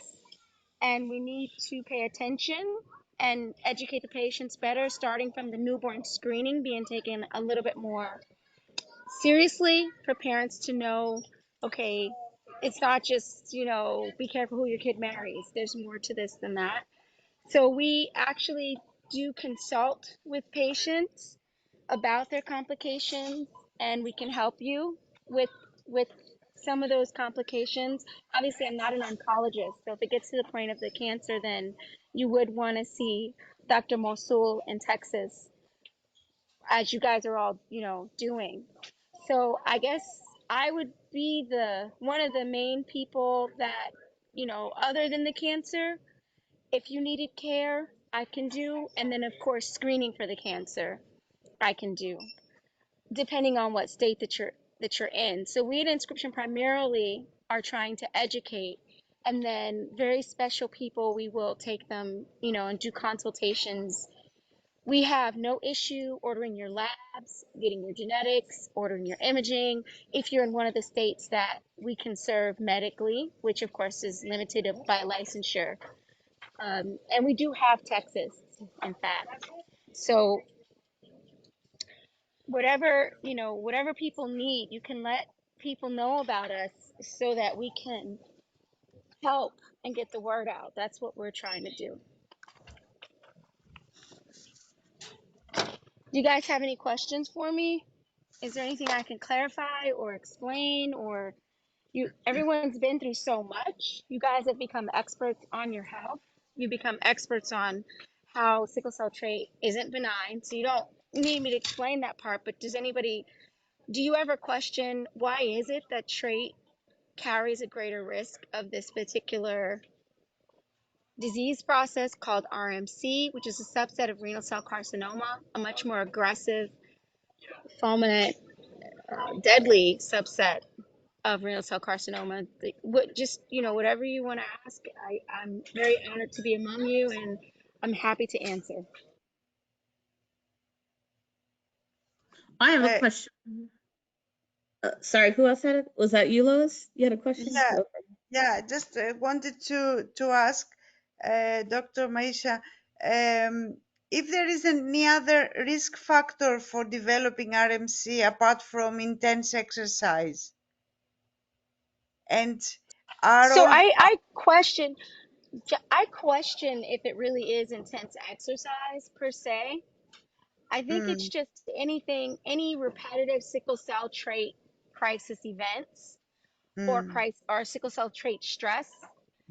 and we need to pay attention and educate the patients better, starting from the newborn screening being taken a little bit more seriously for parents to know, okay, it's not just, be careful who your kid marries. There's more to this than that. So we actually do consult with patients about their complications, and we can help you with with some of those complications. Obviously, I'm not an oncologist, so if it gets to the point of the cancer, then you would want to see Dr. Mosul in Texas, as you guys are all, doing. So I guess I would be the one of the main people that, other than the cancer, if you needed care, I can do, and then of course screening for the cancer, I can do, depending on what state that you're in. So we at Inscription primarily are trying to educate, and then very special people, we will take them, and do consultations. We have no issue ordering your labs, getting your genetics, ordering your imaging, if you're in one of the states that we can serve medically, which of course is limited by licensure. And we do have Texas, in fact. So whatever people need, you can let people know about us so that we can help and get the word out. That's what we're trying to do. Do you guys have any questions for me? Is there anything I can clarify or explain? Or everyone's been through so much. You guys have become experts on your health. You become experts on how sickle cell trait isn't benign. So you don't need me to explain that part, but do you ever question, why is it that trait carries a greater risk of this particular disease process called RMC, which is a subset of renal cell carcinoma, a much more aggressive, fulminant, deadly subset of renal cell carcinoma? Whatever you want to ask, I'm very honored to be among you, and I'm happy to answer. I have a Uh, question. Sorry, who else had it? Was that you, Lois? You had a question? yeah, Okay. yeah. Just wanted to ask Dr. Maisha, if there is any other risk factor for developing RMC apart from intense exercise, and are So all I question if it really is intense exercise per se. I think it's mm, just any repetitive sickle cell trait crisis events, or mm, sickle cell trait stress.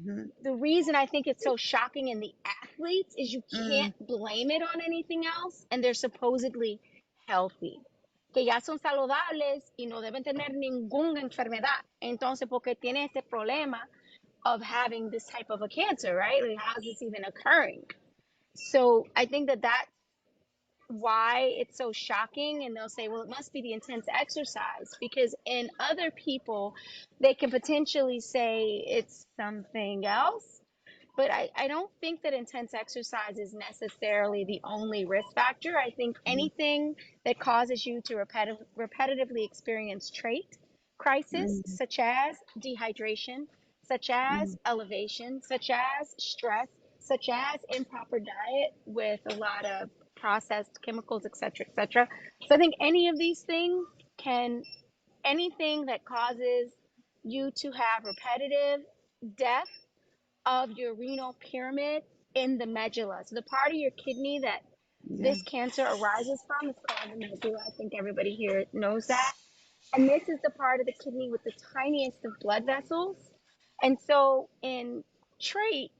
mm, The reason I think it's so shocking in the athletes is you mm, can't blame it on anything else, and they're supposedly healthy, que ya son saludables y no deben tener ninguna enfermedad. Entonces, porque tiene este problema of having this type of a cancer, right? Like, how is this even occurring? So I think that that's why it's so shocking, and they'll say, well, it must be the intense exercise, because in other people they can potentially say it's something else. But I don't think that intense exercise is necessarily the only risk factor. I think mm, anything that causes you to repetitively experience trait crisis, mm, such as dehydration, such as mm, elevation, such as stress, such as improper diet with a lot of processed chemicals, etc., etc. So I think any of these things anything that causes you to have repetitive death of your renal pyramid in the medulla. So the part of your kidney that yeah. this cancer arises from is called the medulla. I think everybody here knows that. And this is the part of the kidney with the tiniest of blood vessels. And so in trait,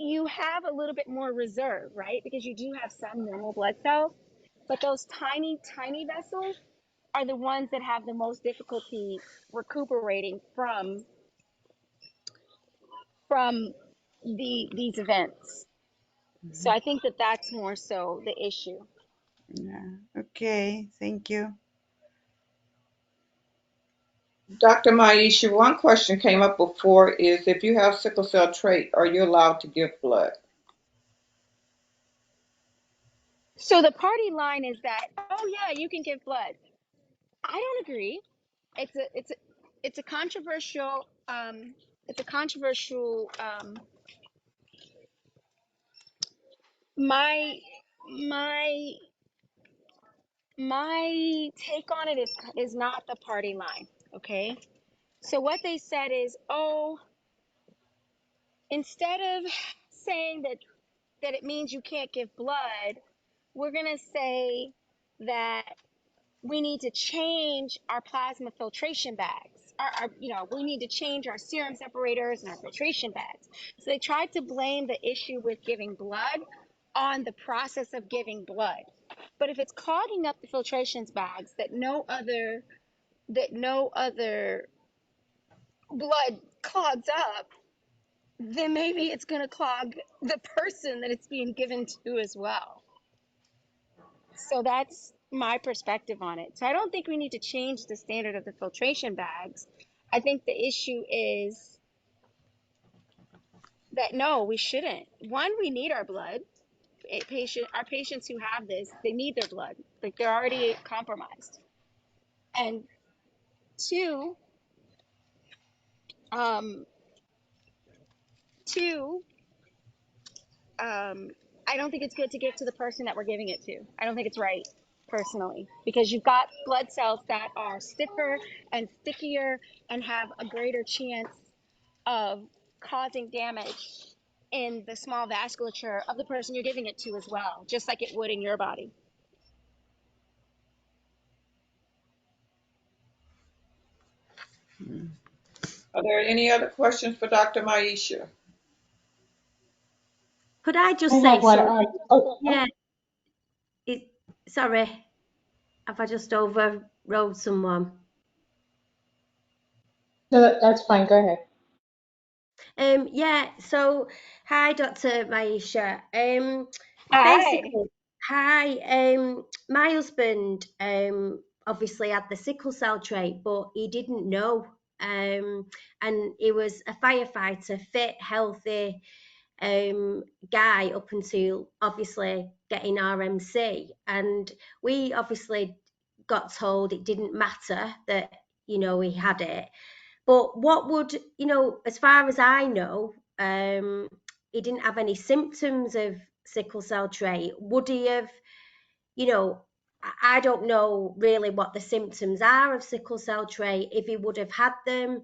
you have a little bit more reserve, right? Because you do have some normal blood cells, but those tiny, tiny vessels are the ones that have the most difficulty recuperating from these events. So Mhm. I think that that's more so the issue. Yeah. Okay. Thank you. Dr. Maisha, one question came up before is if you have sickle cell trait, are you allowed to give blood? So the party line is that, oh yeah, you can give blood. I don't agree. It's a controversial my my My take on it is not the party line, okay? So what they said is, oh, instead of saying that it means you can't give blood, we're going to say that we need to change our plasma filtration bags. We need to change our serum separators and our filtration bags. So they tried to blame the issue with giving blood on the process of giving blood. But if it's clogging up the filtrations bags that no other blood clogs up, then maybe it's going to clog the person that it's being given to as well. So that's my perspective on it. So I don't think we need to change the standard of the filtration bags. I think the issue is that no, we shouldn't. One, we need our blood. Our patients who have this, they need their blood. Like, they're already compromised. And two, um, two, I don't think it's good to give to the person that we're giving it to. I don't think it's right, personally, because you've got blood cells that are stiffer and stickier and have a greater chance of causing damage in the small vasculature of the person you're giving it to as well, just like it would in your body. Are there any other questions for Dr. Maisha? Could I I just say have one. something? Yeah, sorry, have I just overrode someone? No, that's fine. Go ahead. Yeah, so hi, Dr. Maisha. Hi. Basically, hi. My husband obviously had the sickle cell trait, but he didn't know. And he was a firefighter, fit, healthy guy up until obviously getting RMC. And we obviously got told it didn't matter that, he had it. But what would, as far as I know, he didn't have any symptoms of sickle cell trait. Would he have, I don't know really what the symptoms are of sickle cell trait, if he would have had them.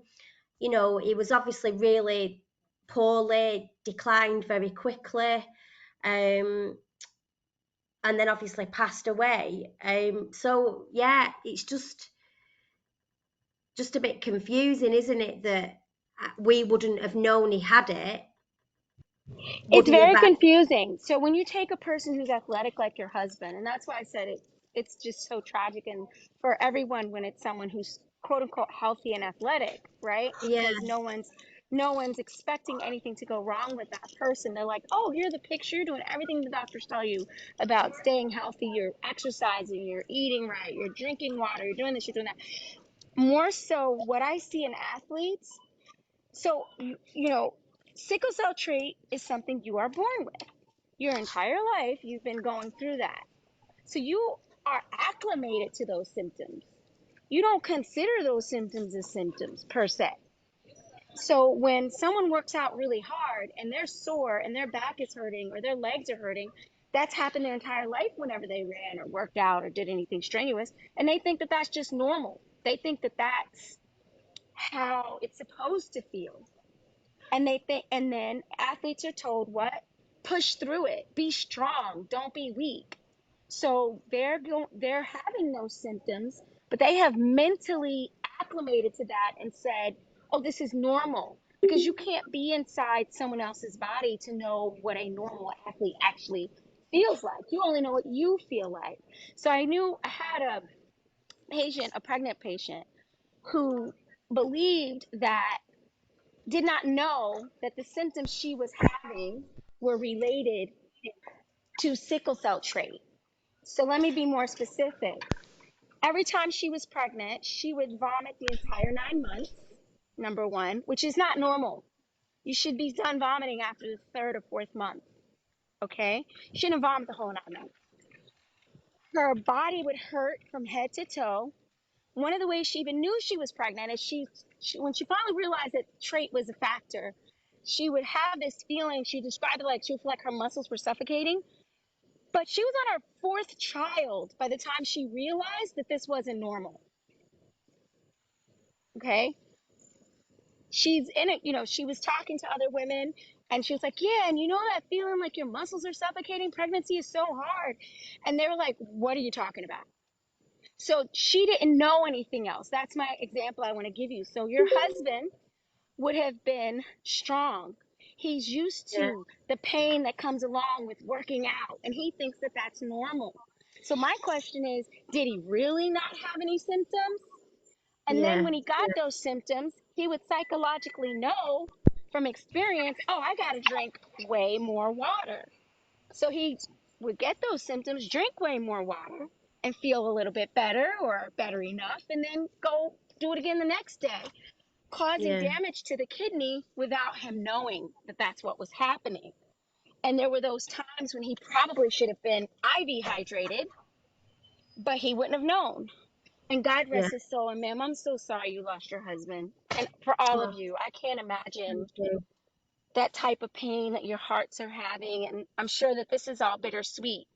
He was obviously really poorly, declined very quickly, and then obviously passed away. So yeah, it's just a bit confusing, isn't it, that we wouldn't have known he had it? Would It's he have very had? confusing. So when you take a person who's athletic like your husband, and that's why I said it's just so tragic and for everyone when it's someone who's quote unquote healthy and athletic, right? Yeah, Because no one's expecting anything to go wrong with that person. They're like, oh, you're the picture, you're doing everything the doctors tell you about staying healthy, you're exercising, you're eating right, you're drinking water, you're doing this, you're doing that. More so what I see in athletes, so sickle cell trait is something you are born with. Your entire life, you've been going through that. So you are acclimated to those symptoms. You don't consider those symptoms as symptoms per se. So when someone works out really hard and they're sore and their back is hurting or their legs are hurting, that's happened their entire life whenever they ran or worked out or did anything strenuous. And they think that that's just normal. They think that that's how it's supposed to feel. And then athletes are told what? Push through it. Be strong. Don't be weak. So they're having those symptoms, but they have mentally acclimated to that and said, "Oh, this is normal." Because you can't be inside someone else's body to know what a normal athlete actually feels like. You only know what you feel like. So I had a pregnant patient who believed that did not know that the symptoms she was having were related to sickle cell trait. So let me be more specific. Every time she was pregnant, she would vomit the entire 9 months, number one, which is not normal. You should be done vomiting after the third or fourth month, okay? You shouldn't vomit the whole 9 months. Her body would hurt from head to toe. One of the ways she even knew she was pregnant is when she finally realized that trait was a factor, she would have this feeling, she described it like she would feel like her muscles were suffocating. But she was on her fourth child by the time she realized that this wasn't normal. Okay. She's in it, she was talking to other women and she was like, yeah, and that feeling like your muscles are suffocating, pregnancy is so hard. And they were like, what are you talking about? So she didn't know anything else. That's my example I want to give you. So your husband would have been strong. He's used Yeah. to the pain that comes along with working out, and he thinks that that's normal. So my question is, did he really not have any symptoms? And then Yeah. when he got those symptoms, he would psychologically know from experience, oh, I got to drink way more water. So he would get those symptoms, drink way more water, and feel a little bit better or better enough, and then go do it again the next day, causing Yeah. damage to the kidney without him knowing that that's what was happening. And there were those times when he probably should have been IV hydrated, but he wouldn't have known. And God Yeah. rest his soul. And ma'am, I'm so sorry you lost your husband. And for all of Oh, you, I can't thank imagine you. that type of pain that your hearts are having. And I'm sure that this is all bittersweet.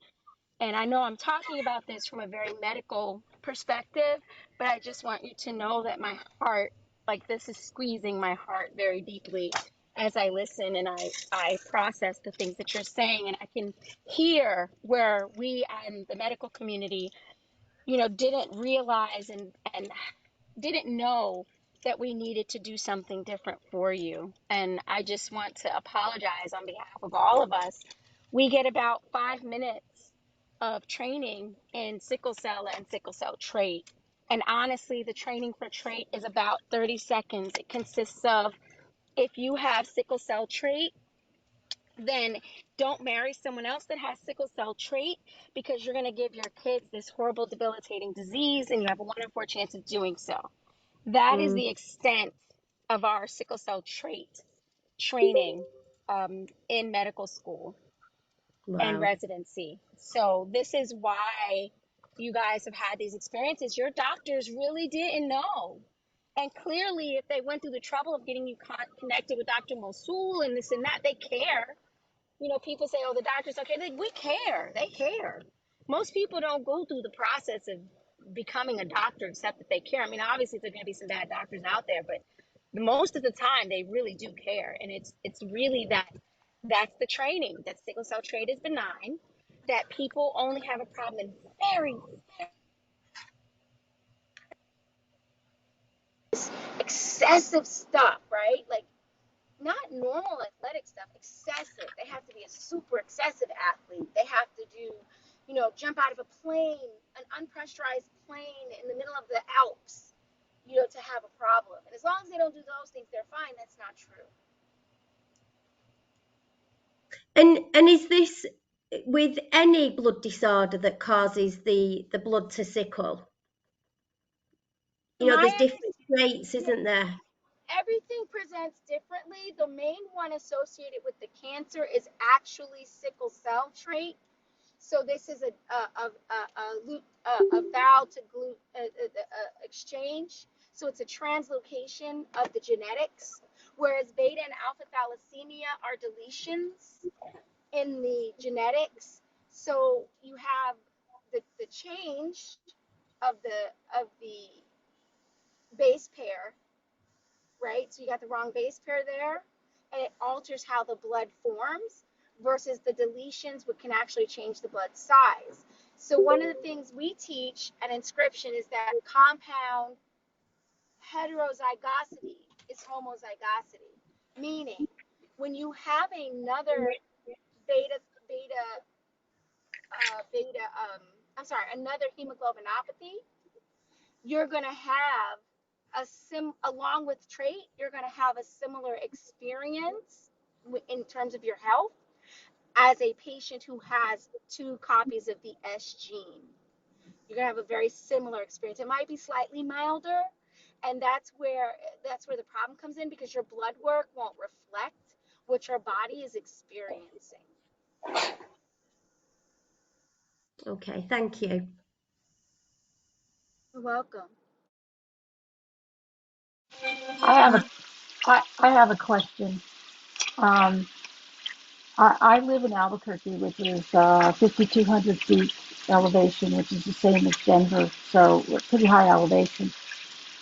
And I know I'm talking about this from a very medical perspective, but I just want you to know that my heart, like this is squeezing my heart very deeply as I listen and I process the things that you're saying. And I can hear where we and the medical community, didn't realize and didn't know that we needed to do something different for you. And I just want to apologize on behalf of all of us. We get about 5 minutes of training in sickle cell and sickle cell trait. And honestly, the training for trait is about 30 seconds. It consists of, if you have sickle cell trait, then don't marry someone else that has sickle cell trait, because you're going to give your kids this horrible debilitating disease and you have a 1 in 4 chance of doing so. That is Mm, the extent of our sickle cell trait training in medical school and wow. residency. So this is why you guys have had these experiences. Your doctors really didn't know. And clearly, if they went through the trouble of getting you connected with Dr. Mosul and this and that, they care. People say, oh, the doctor's okay. We care. They care. Most people don't go through the process of becoming a doctor except that they care. I mean, obviously, there's going to be some bad doctors out there, but most of the time, they really do care. And it's really that's the training, that sickle cell trait is benign, that people only have a problem in very excessive stuff, right? Like, not normal athletic stuff, excessive. They have to be a super excessive athlete. They have to do, jump out of a plane, an unpressurized plane in the middle of the Alps, to have a problem. And as long as they don't do those things, they're fine. That's not true. And is this with any blood disorder that causes the blood to sickle? My There's different traits, understanding, isn't there? everything presents differently. The main one associated with the cancer is actually sickle cell trait. So this is a vowel to exchange. So it's a translocation of the genetics, whereas beta and alpha thalassemia are deletions in the genetics. So you have the change of the base pair, right? So you got the wrong base pair there, and it alters how the blood forms, versus the deletions, which can actually change the blood size. So one of the things we teach at Inscription is that compound heterozygosity is homozygosity, meaning when you have another beta beta beta another hemoglobinopathy, you're going to have along with trait, you're going to have a similar experience in terms of your health as a patient who has 2 copies of the S gene. You're going to have a very similar experience. It might be slightly milder, and that's where the problem comes in, because your blood work won't reflect what your body is experiencing. Okay, thank you. You're welcome. I have a I have a question. Um, I live in Albuquerque, which is 5,200 feet elevation, which is the same as Denver, so we're pretty high elevation.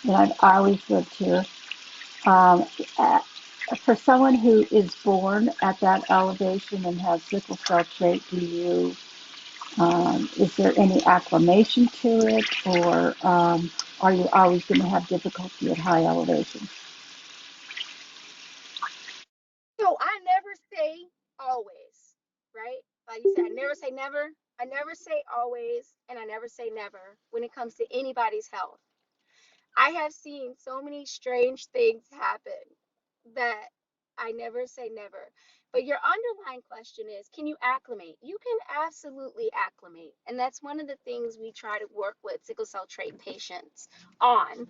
And I always lived here. Um, uh, for someone who is born at that elevation and has sickle cell trait, is there any acclimation to it, or are you always going to have difficulty at high elevation? So I never say always, right? Like you said, I never say never. I never say always, and I never say never when it comes to anybody's health. I have seen so many strange things happen that I never say never. But your underlying question is, can you acclimate? You can absolutely acclimate. And that's one of the things we try to work with sickle cell trait patients on,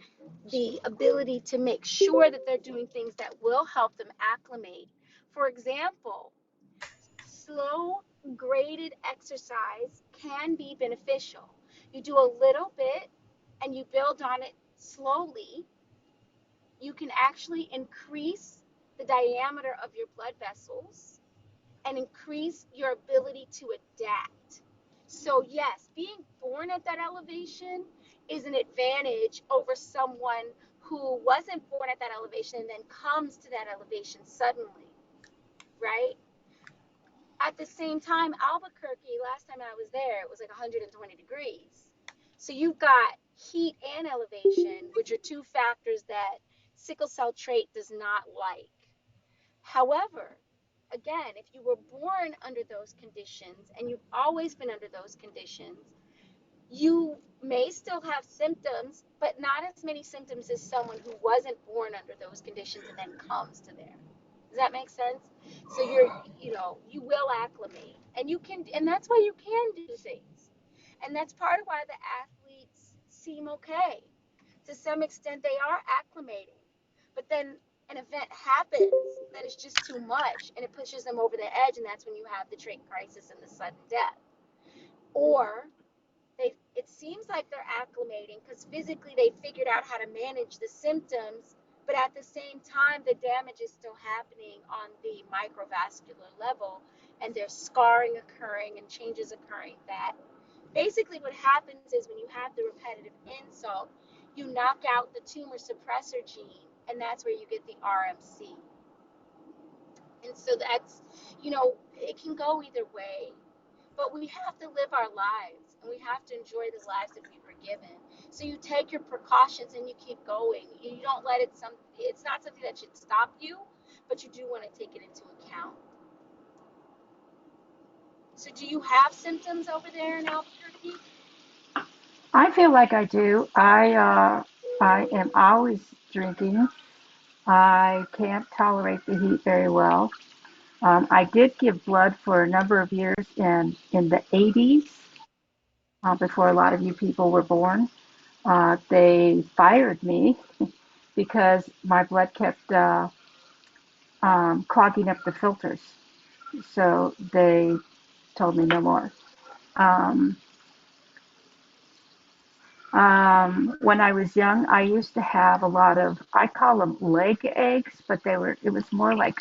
the ability to make sure that they're doing things that will help them acclimate. For example, slow graded exercise can be beneficial. You do a little bit and you build on it slowly, you can actually increase the diameter of your blood vessels and increase your ability to adapt. So, yes, being born at that elevation is an advantage over someone who wasn't born at that elevation and then comes to that elevation suddenly, right? At the same time, Albuquerque, last time I was there, it was like 120 degrees. So you've got heat and elevation, which are two factors that sickle cell trait does not like. However, again, if you were born under those conditions and you've always been under those conditions, you may still have symptoms, but not as many symptoms as someone who wasn't born under those conditions and then comes to there. Does that make sense? So you will acclimate, and you can, and that's why you can do things, and that's part of why the athletes seem okay. To some extent, they are acclimating, but then an event happens that is just too much, and it pushes them over the edge, and that's when you have the trait crisis and the sudden death. Or it seems like they're acclimating because physically they figured out how to manage the symptoms, but at the same time the damage is still happening on the microvascular level, and there's scarring occurring and changes occurring that basically what happens is when you have the repetitive insult, you knock out the tumor suppressor gene, and that's where you get the RMC. And so that's, it can go either way. But we have to live our lives, and we have to enjoy the lives that we were given. So you take your precautions and you keep going. You don't let it's not something that should stop you, but you do want to take it into account. So do you have symptoms over there in Albuquerque? I feel like I do. I am always drinking. I can't tolerate the heat very well. I did give blood for a number of years in the 80s, before a lot of you people were born. They fired me because my blood kept clogging up the filters. So they told me no more. Um, when I was young, I used to have a lot of, I call them leg aches, but it was more like,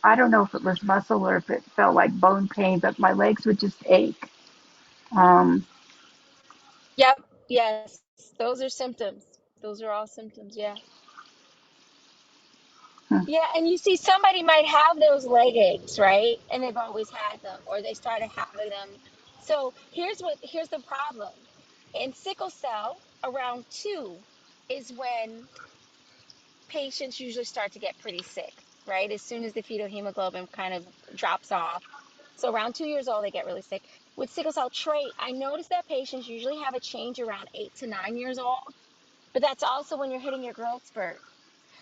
I don't know if it was muscle or if it felt like bone pain, but my legs would just ache. Um, Yep. Yes. Those are symptoms. Those are all symptoms. Yeah. hmm, Yeah, and you see somebody might have those leg aches, right? And they've always had them, or they started having them. So here's the problem. In sickle cell, around 2 is when patients usually start to get pretty sick, right? As soon as the fetal hemoglobin kind of drops off. So around 2 years old, they get really sick. With sickle cell trait, I noticed that patients usually have a change around 8 to 9 years old, but that's also when you're hitting your growth spurt.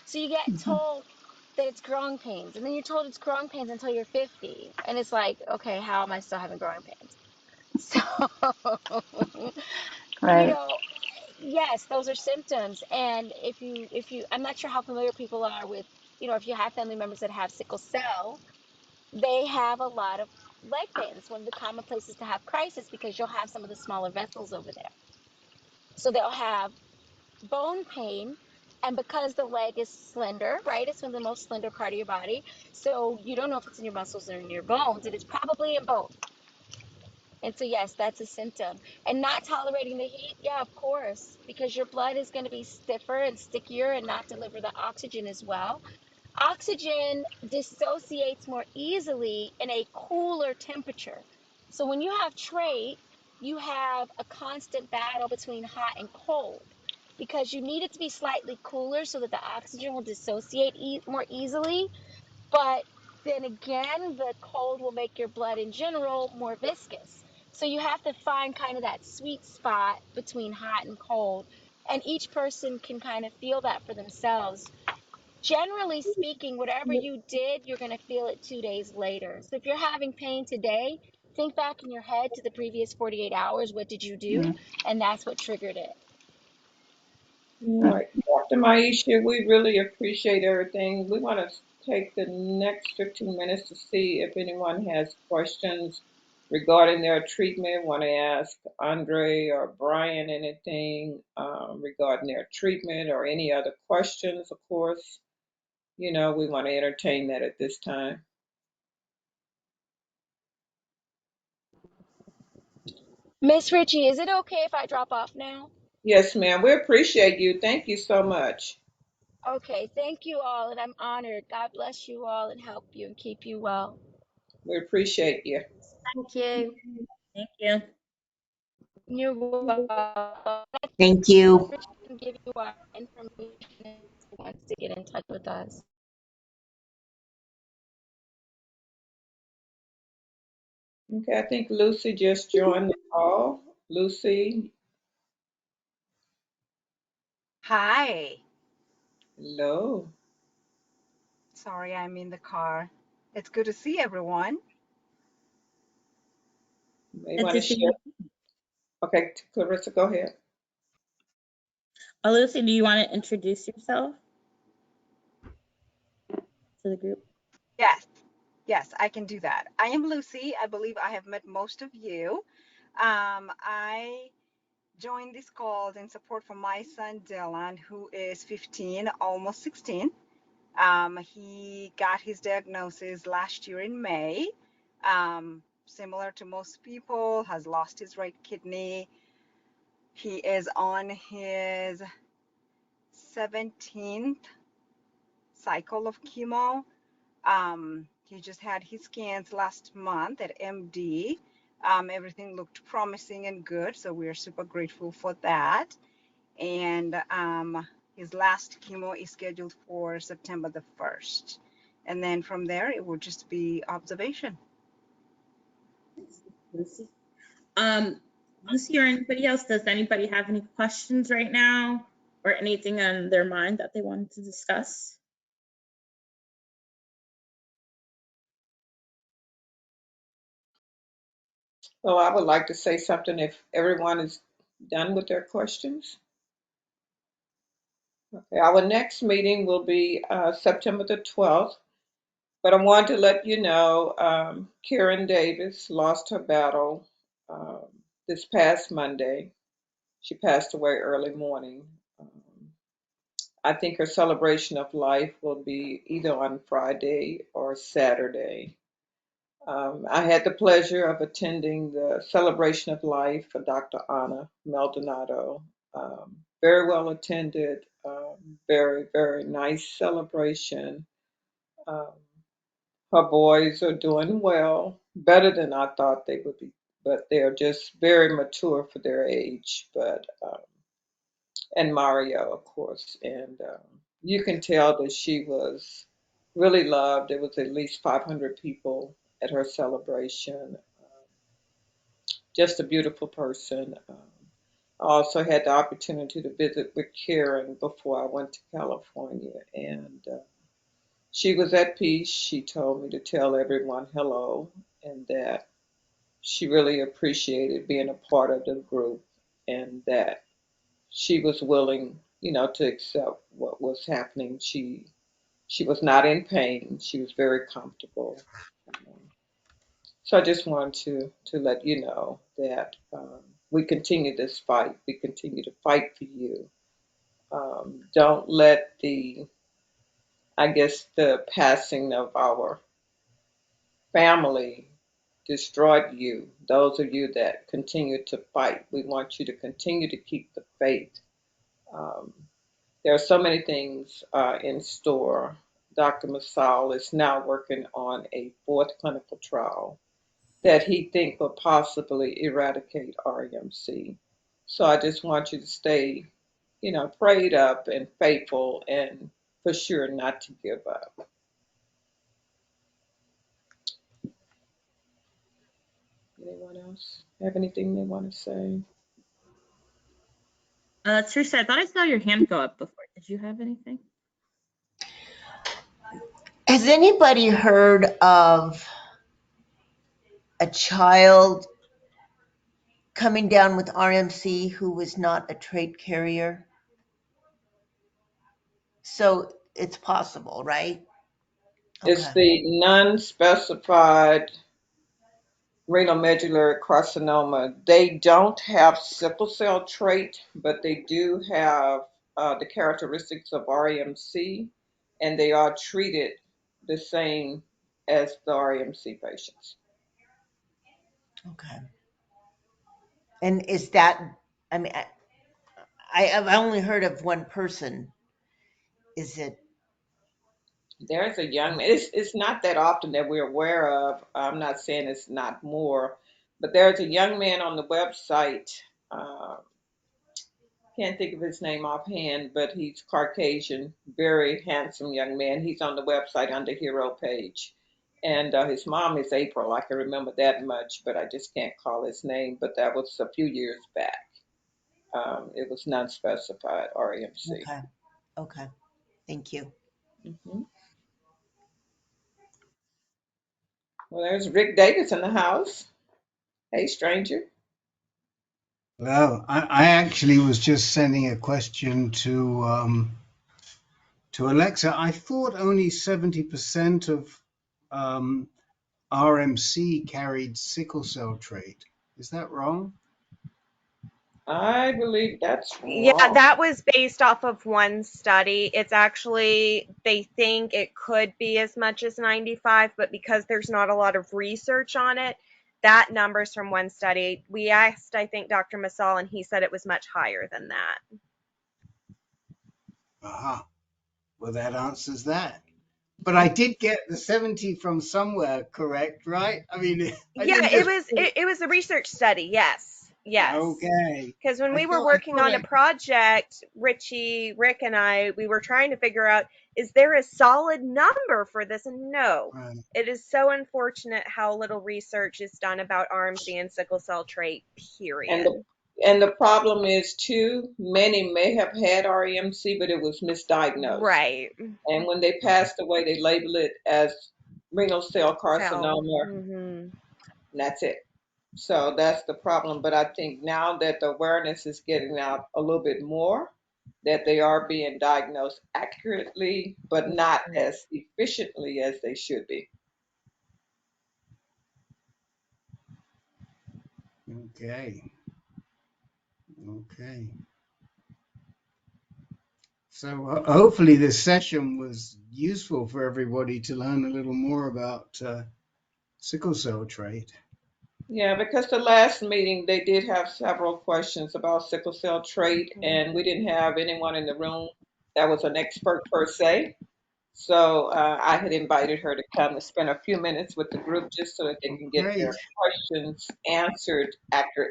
So you get mhm, told that it's growing pains, and then you're told it's growing pains until you're 50. And it's like, okay, how am I still having growing pains? So, you right. know, yes, those are symptoms. And I'm not sure how familiar people are with, if you have family members that have sickle cell, they have a lot of leg pain. It's one of the common places to have crisis because you'll have some of the smaller vessels over there. So they'll have bone pain And because the leg is slender, right? It's one of the most slender part of your body. So you don't know if it's in your muscles or in your bones. It is probably in both. And so, yes, that's a symptom. And not tolerating the heat, yeah, of course, because your blood is going to be stiffer and stickier and not deliver the oxygen as well. Oxygen dissociates more easily in a cooler temperature. So when you have trait, you have a constant battle between hot and cold because you need it to be slightly cooler so that the oxygen will dissociate more easily. But then again, the cold will make your blood in general more viscous. So you have to find kind of that sweet spot between hot and cold. And each person can kind of feel that for themselves. Generally speaking, whatever you did, you're going to feel it 2 days later. So if you're having pain today, think back in your head to the previous 48 hours. What did you do? And that's what triggered it. All right, Dr. Maisha, we really appreciate everything. We want to take the next 15 minutes to see if anyone has questions regarding their treatment. Want to ask Andre or Brian anything regarding their treatment or any other questions, of course. We want to entertain that at this time. Miss Ritchie, is it okay if I drop off now? Yes, ma'am. We appreciate you. Thank you so much. Okay, thank you all, and I'm honored. God bless you all and help you and keep you well. We appreciate you. Thank you. Thank you. You're welcome. Thank Miss you. Ritchie can give you our information if she wants to get in touch with us. Okay, I think Lucy just joined the call. Lucy, Hi. hello. Sorry, I'm in the car. It's good to see everyone. You may Good want to to see share. you. Okay, Clarissa, go ahead. Lucy, do you want to introduce yourself to the group? Yes, yes, I can do that. I am Lucy. I believe I have met most of you. I joined this call in support for my son Dylan, who is 15, almost 16. He got his diagnosis last year in May. Similar to most people, has lost his right kidney. He is on his 17th cycle of chemo. He just had his scans last month at MD. Everything looked promising and good, so we are super grateful for that. And his last chemo is scheduled for September the 1st. And then from there, it will just be observation. Lucy. Lucy or anybody else, does anybody have any questions right now or anything on their mind that they wanted to discuss? Well, I would like to say something if everyone is done with their questions. Okay, our next meeting will be September the 12th, but I want to let you know Karen Davis lost her battle um, this past Monday. She passed away early morning. I think her celebration of life will be either on Friday or Saturday. I had the pleasure of attending the celebration of life for Dr. Anna Maldonado. Very well attended, very, very nice celebration. Um, Her boys are doing well, better than I thought they would be, but they're just very mature for their age. And Mario, of course. And you can tell that she was really loved. There was at least 500 people at her celebration. Just a beautiful person. I also had the opportunity to visit with Karen before I went to California, and she was at peace. She told me to tell everyone hello and that she really appreciated being a part of the group and that she was willing, to accept what was happening. She was not in pain. She was very comfortable. Um, so I just wanted to let you know that we continue this fight. We continue to fight for you. Don't let the passing of our family destroy you. Those of you that continue to fight, we want you to continue to keep the faith. Um, there are so many things in store. Dr. Masal is now working on a fourth clinical trial that he think will possibly eradicate RMC. So I just want you to stay, prayed up and faithful, and for sure not to give up. Anyone else have anything they want to say? Teresa, I thought I saw your hand go up before. Did you have anything? Has anybody heard of a child coming down with RMC who was not a trait carrier? So it's possible, right? It's Okay. the non-specified renal medullary carcinoma. They don't have sickle cell trait, but they do have the characteristics of RMC, and they are treated the same as the RMC patients. Okay. And is that, I mean, I've only heard of one person. Is it? There's a young man. It's not that often that we're aware of. I'm not saying it's not more, but there's a young man on the website. Uh, can't think of his name offhand, but he's Caucasian, very handsome young man. He's on the website under Hero page. And his mom is April. I can remember that much, but I just can't call his name. But that was a few years back. It was non-specified RMC. Okay. Okay. Thank you. Hmm. Well, there's Rick Davis in the house. Hey, stranger. Well, I actually was just sending a question to Alexa. I thought only 70% of RMC carried sickle cell trait. Is that wrong? I believe that's Yeah, wrong. that was based off of one study. It's actually, they think it could be as much as 95, but because there's not a lot of research on it, that number's from one study. We asked, I think, Dr. Masal, and he said it was much higher than that. Aha. Well, that answers that. But I did get the 70 from somewhere, correct, right? I mean, I Yeah, didn't it just. was it was a research study. Yes, yes. Okay. Because when I we were thought I working thought on the project, Richie, Rick, and I, we were trying to figure out, is there a solid number for this? And no, it is so unfortunate how little research is done about RMC and sickle cell trait, And period. the problem is too, many may have had REMC, but it was misdiagnosed. Right. And when they passed away, they labeled it as renal cell Cell. carcinoma, Hmm. and that's it. So that's the problem. But I think now that the awareness is getting out a little bit more, that they are being diagnosed accurately, but not as efficiently as they should be. Okay. Okay. So hopefully this session was useful for everybody to learn a little more about sickle cell trait. Yeah, because the last meeting they did have several questions about sickle cell trait, and we didn't have anyone in the room that was an expert per se. So I had invited her to come and spend a few minutes with the group just so that they can get Great. their questions answered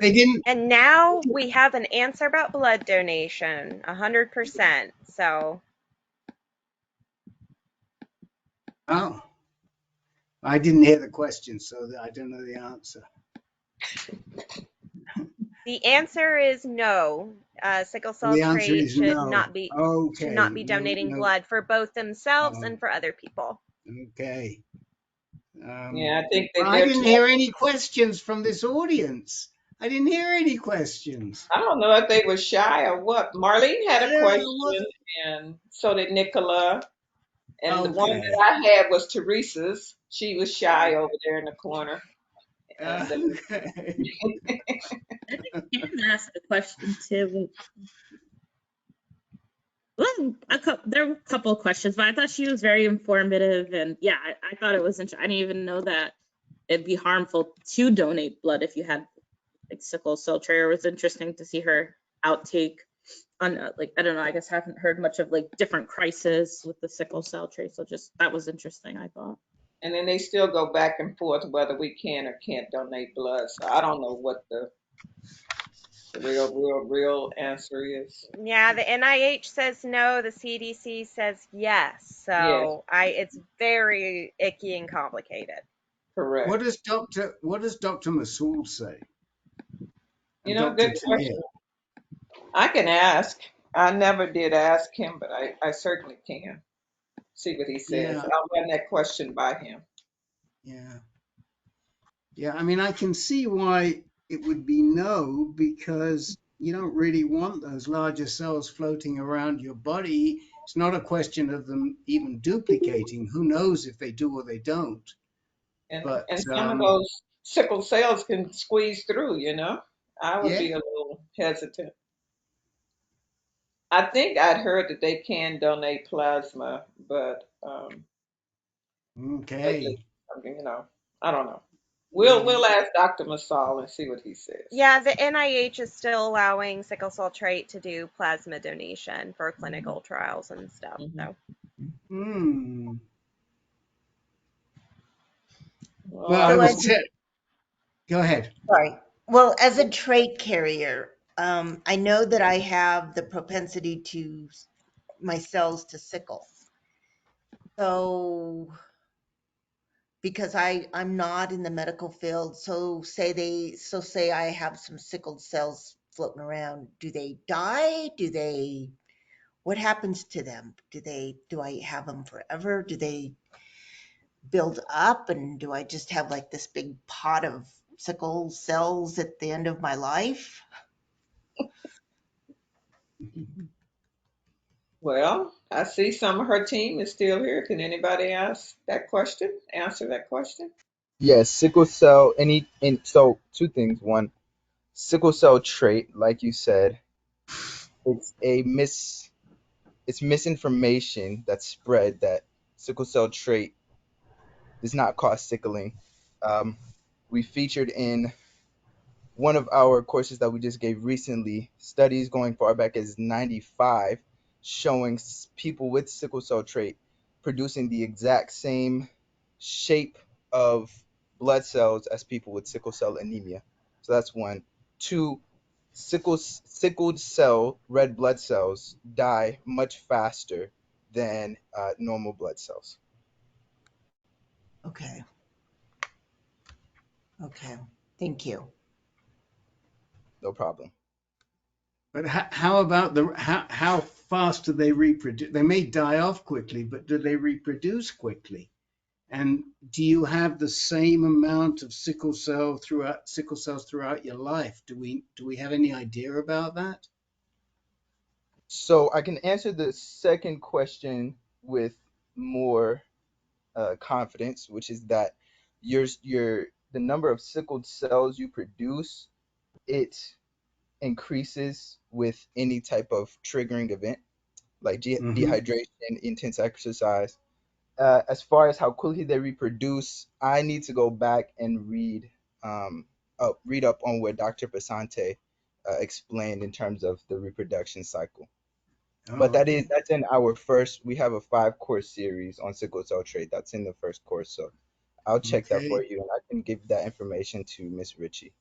They accurately. didn't. And now we have an answer about blood donation, 100%. So Oh, I didn't hear the question, so I don't know the answer. the answer is no. Sickle cell The answer trait is no. should Okay. not be No. donating No. blood for both themselves Oh, and for other people. okay. Yeah, I think But that I they're didn't hear any questions from this audience. I didn't hear any questions. I don't know if they were shy or what. Marlene had I a don't know what. question, and so did Nicola. And the one that Okay. I had was Teresa's. She was shy over there in the corner. And Okay. I think Kim asked a question too. Well, there were a couple of questions, but I thought she was very informative, and yeah, I thought it was interesting. I didn't even know that it'd be harmful to donate blood if you had like sickle cell trait. It was interesting to see her outtake on like, I don't know, I guess I haven't heard much of like different crises with the sickle cell trait, so just that was interesting, I thought. And then they still go back and forth whether we can or can't donate blood. So I don't know what the real answer is. Yeah, the NIH says no, the CDC says yes. Yes, So it's very icky and complicated. correct. What does Dr. Masood say? You And know, Dr. good Tennille? question. I can ask. I never did ask him, but I certainly can see what he says. Yeah, I'll run that question by him. yeah. Yeah, I mean, I can see why it would be no, because you don't really want those larger cells floating around your body. It's not a question of them even duplicating. Who knows if they do or they don't? But And some of those sickle cells can squeeze through, you know. I would yeah, be a little hesitant. I think I'd heard that they can donate plasma, but lately, okay. I mean, you know, I don't know. Yeah. We'll ask Dr. Masal and see what he says. Yeah, the NIH is still allowing sickle cell trait to do plasma donation for clinical trials and stuff. Hmm. So Hmm. Well, Well, I So I was as hope. go ahead. sorry. Well, as a trait carrier, I know that I have the propensity to my cells to sickle. So because I'm not in the medical field, so say I have some sickled cells floating around. Do they die? What happens to them? Do I have them forever? Do they build up, and do I just have like this big pot of sickle cells at the end of my life? Well, I see some of her team is still here. Can anybody ask that question? Answer that question? Yes, sickle cell. So two things. One, sickle cell trait, like you said, it's a mis it's misinformation that's spread that sickle cell trait does not cause sickling. Um, we featured in one of our courses that we just gave recently studies going far back as 95 showing people with sickle cell trait producing the exact same shape of blood cells as people with sickle cell anemia. So that's one. Two, sickled cell red blood cells die much faster than normal blood cells. Okay. Okay. Thank you. No problem. But how about how fast do they reproduce? They may die off quickly, but do they reproduce quickly? And do you have the same amount of sickle cells throughout your life? Do we have any idea about that? So I can answer the second question with more confidence, which is that the number of sickled cells you produce, it increases with any type of triggering event like Hmm. dehydration, intense exercise. As far as how quickly they reproduce, I need to go back and read up on what Dr. Basante explained in terms of the reproduction cycle. But Oh, okay. that's in our first. We have a 5 course series on sickle cell trait. That's in the first course. So I'll check that for Okay. you, and I can give that information to Miss Ritchie.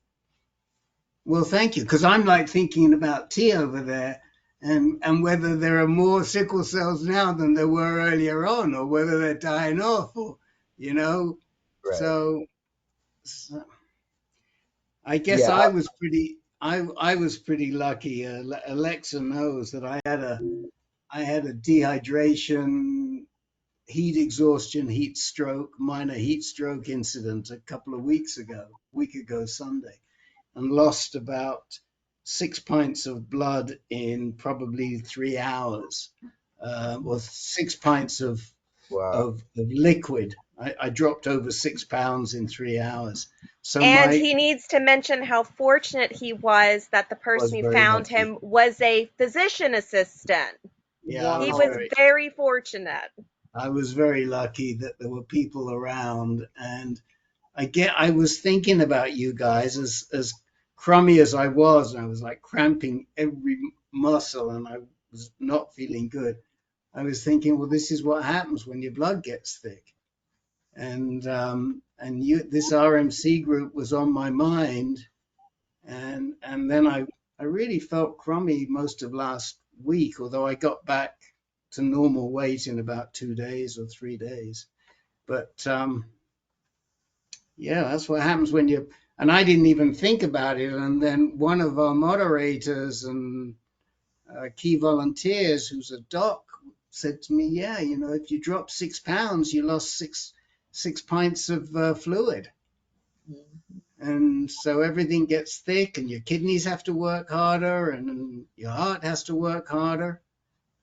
Well, thank you, because I'm like thinking about T over there, and whether there are more sickle cells now than there were earlier on, or whether they're dying off, or you know. Right. So I guess Yeah. I was pretty lucky. Alexa knows that I had a dehydration, heat exhaustion, minor heat stroke incident a couple of week ago Sunday, and lost about 6 pints of blood in probably 3 hours. Well, 6 pints Wow. of liquid. I dropped over 6 pounds in 3 hours. So and my he needs to mention how fortunate he was that the was person who very found lucky. him was a physician assistant. Yeah, He was Wow. very fortunate. I was very lucky that there were people around, and I was thinking about you guys as crummy as I was, and I was like cramping every muscle, and I was not feeling good. I was thinking, well, this is what happens when your blood gets thick, and this RMC group was on my mind, and then I really felt crummy most of last week, although I got back to normal weight in about 2 days or 3 days. But yeah, that's what happens when you, and I didn't even think about it. And then one of our moderators and key volunteers, who's a doc, said to me, yeah, if you drop 6 pounds, you lost six pints of fluid. And so everything gets thick, and your kidneys have to work harder, and your heart has to work harder,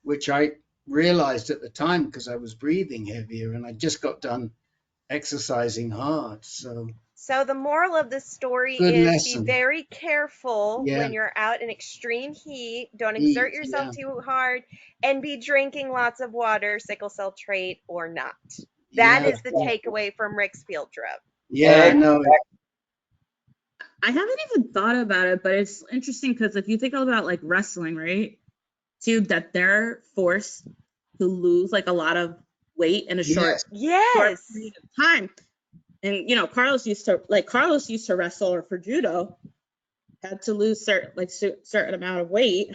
which I realized at the time because I was breathing heavier and I just got done exercising hard. So the moral of this story Good is be lesson. very careful Yeah, when you're out in extreme heat. Don't exert eat. yourself Yeah, too hard and be drinking lots of water, sickle cell trait or not. That yeah, is the takeaway from Rick's field trip. yeah. No, I haven't even thought about it, but it's interesting because if you think about like wrestling, right? Too, that they're forced to lose like a lot of weight in a yes, short Yes. period of time. And Carlos used to wrestle, or for judo, had to lose certain amount of weight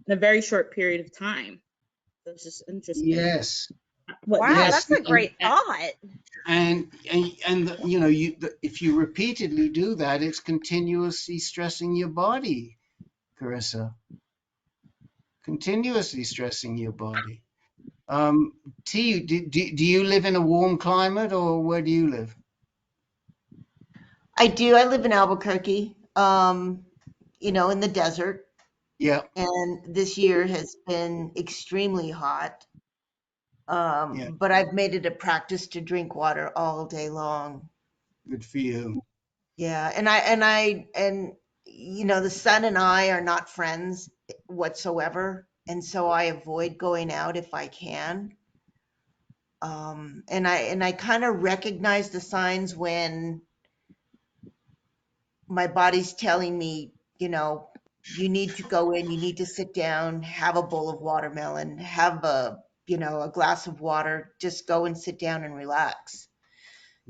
in a very short period of time. So it's just interesting. yes, What you Wow, guys yes. that's a great thought. If you repeatedly do that, it's continuously stressing your body, Carissa. Continuously stressing your body. T, do you live in a warm climate, or where do you live? I do. I live in Albuquerque, in the desert, Yeah, and this year has been extremely hot. yeah. But I've made it a practice to drink water all day long. Good for you. Yeah, the sun and I are not friends whatsoever, and so I avoid going out if I can. And I kind of recognize the signs when my body's telling me, you need to go in, you need to sit down, have a bowl of watermelon, have a glass of water, just go and sit down and relax.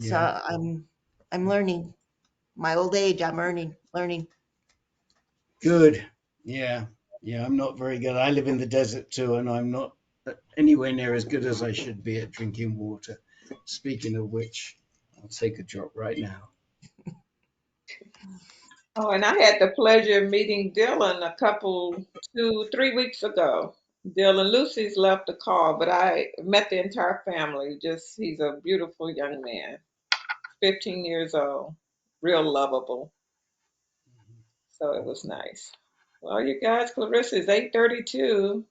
So Yeah. I'm learning. My old age, I'm learning. Good. Yeah. Yeah. I'm not very good. I live in the desert too, and I'm not anywhere near as good as I should be at drinking water. Speaking of which, I'll take a drop right now. Oh, and I had the pleasure of meeting Dylan a couple, 2, 3 weeks ago. Dylan Lucy's left a call, but I met the entire family. Just, he's a beautiful young man, 15 years old, real lovable. So it was nice. Well, you guys, Clarissa is 8:32.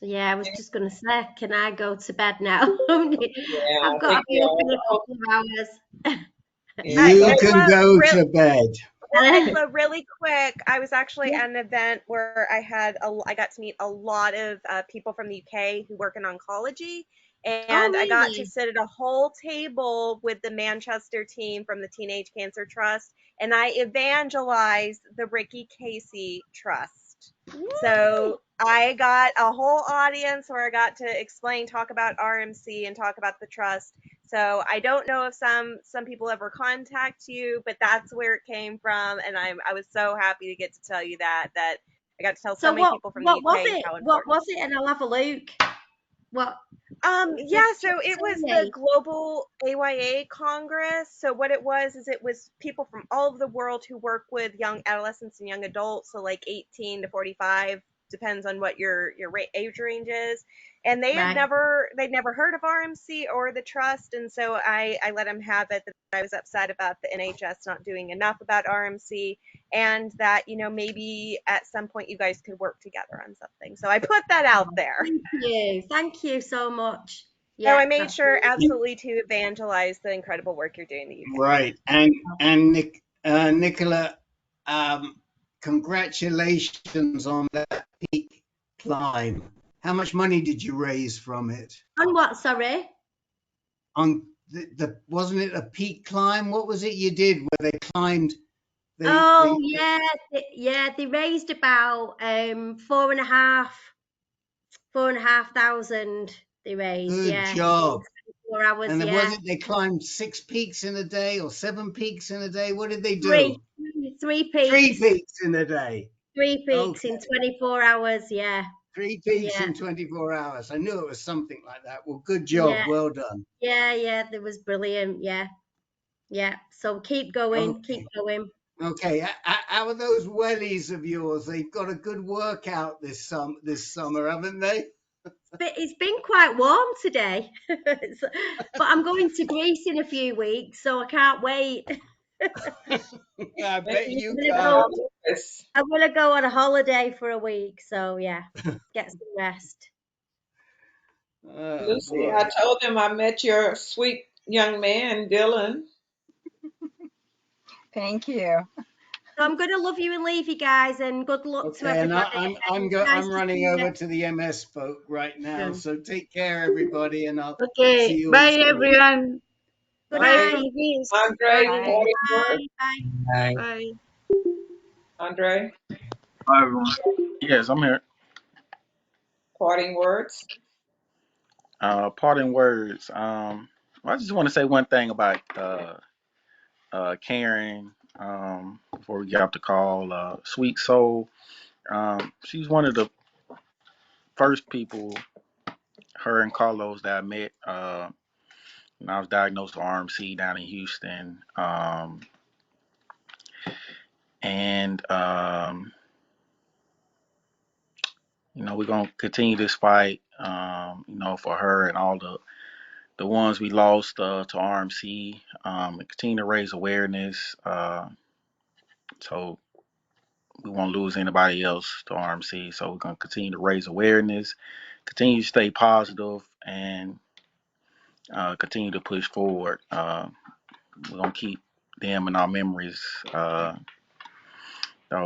So yeah, I was just going to say, can I go to bed now? Yeah, I've I got to think be up in a couple of hours. You yeah. can Nicola, go to bed. well, Nicola, really quick, I was actually Yeah. at an event where I got to meet a lot of people from the UK who work in oncology, Oh, and I got to really? sit at a whole table with the Manchester team from the Teenage Cancer Trust, and I evangelized the Ricky Casey Trust. Woo! So I got a whole audience where I got to talk about RMC and talk about the trust. So I don't know if some people ever contact you, but that's where it came from, and I was so happy to get to tell you that I got to tell so So many what people from the what was UK it? how What important. was it? And I'll have a look. What? Yeah, Just so it tell was the me. Global AYA Congress. So what it was is it was people from all over the world who work with young adolescents and young adults, so like 18 to 45, depends on what your age range is. And Right. they'd never heard of RMC or the trust, and so I let them have it that I was upset about the NHS not doing enough about RMC, and that maybe at some point you guys could work together on something. So I put that out there. Thank you. Thank you so much. So Yeah, I made that's sure absolutely to evangelize the incredible work you're doing in the UK. Right. And Nicola, um, congratulations on that peak climb. How much money did you raise from it? On what, sorry? On the wasn't it a peak climb? What was it you did where they climbed? Oh yeah, they raised about 4,500 they raised, Good yeah, job. 4 hours, And then was yeah. it they climbed 6 peaks in a day or 7 peaks in a day? What did they Three, do? three 3 peaks, peaks in a day. 3 peaks Okay. in 24 hours, yeah, 3 peaks yeah, in 24 hours. I knew it was something like that. Well, good job. yeah, Well done. yeah, that was brilliant, yeah, yeah. So keep going, keep Okay. going. Okay. How are those wellies of yours? They've got a good workout this summer, haven't they? But it's been quite warm today, but I'm going to Greece in a few weeks, so I can't wait. I Maybe bet you you can I'm gonna come go. can't. out with us. I'm gonna go on a holiday for a week, so yeah, get some rest. Oh Lucy, I boy. told him I met your sweet young man, Dylan. Thank you. So I'm gonna love you and leave you guys, and good luck to Okay, and everybody. And nice I'm to see running you. over to the MS folk right now. Soon. So take care, everybody, and I'll see Okay. you all Bye, soon. everyone. Good Bye Okay, night. from Greece. Andre, Bye. Bye. parting words. Bye. Bye. Bye. Bye. Andre, Bye, everyone. Yes, I'm here. parting words. Parting words. I just want to say one thing about Karen. Before we get off the call, sweet soul. She's one of the first people, her and Carlos, that I met when I was diagnosed with RMC down in Houston. And we're gonna continue this fight. For her and all the ones we lost to RMC, and continue to raise awareness. So we won't lose anybody else to RMC. So we're gonna continue to raise awareness, continue to stay positive, and continue to push forward. We're gonna keep them in our memories.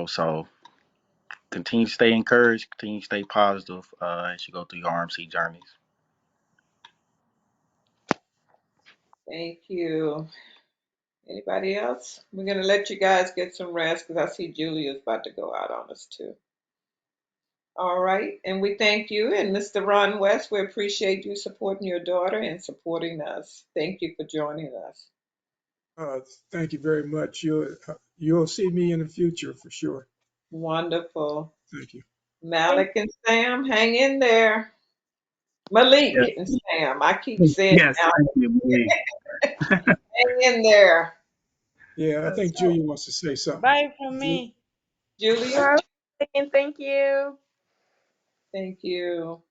So continue to stay encouraged, continue to stay positive as you go through your RMC journeys. Thank you. Anybody else? We're gonna let you guys get some rest because I see Julia's about to go out on us too. All right, and we thank you and Mr. Ron West. We appreciate you supporting your daughter and supporting us. Thank you for joining us. Uh, Thank you very much. You'll see me in the future for sure. Wonderful. Thank you. Malik and Sam, hang in there. Malik Yes, and Sam, I keep saying yes, thank Malik. you, Malik. Hang in there. Yeah, I think So, Julia wants to say something. Bye from me. Julia, Well, thank you. thank you.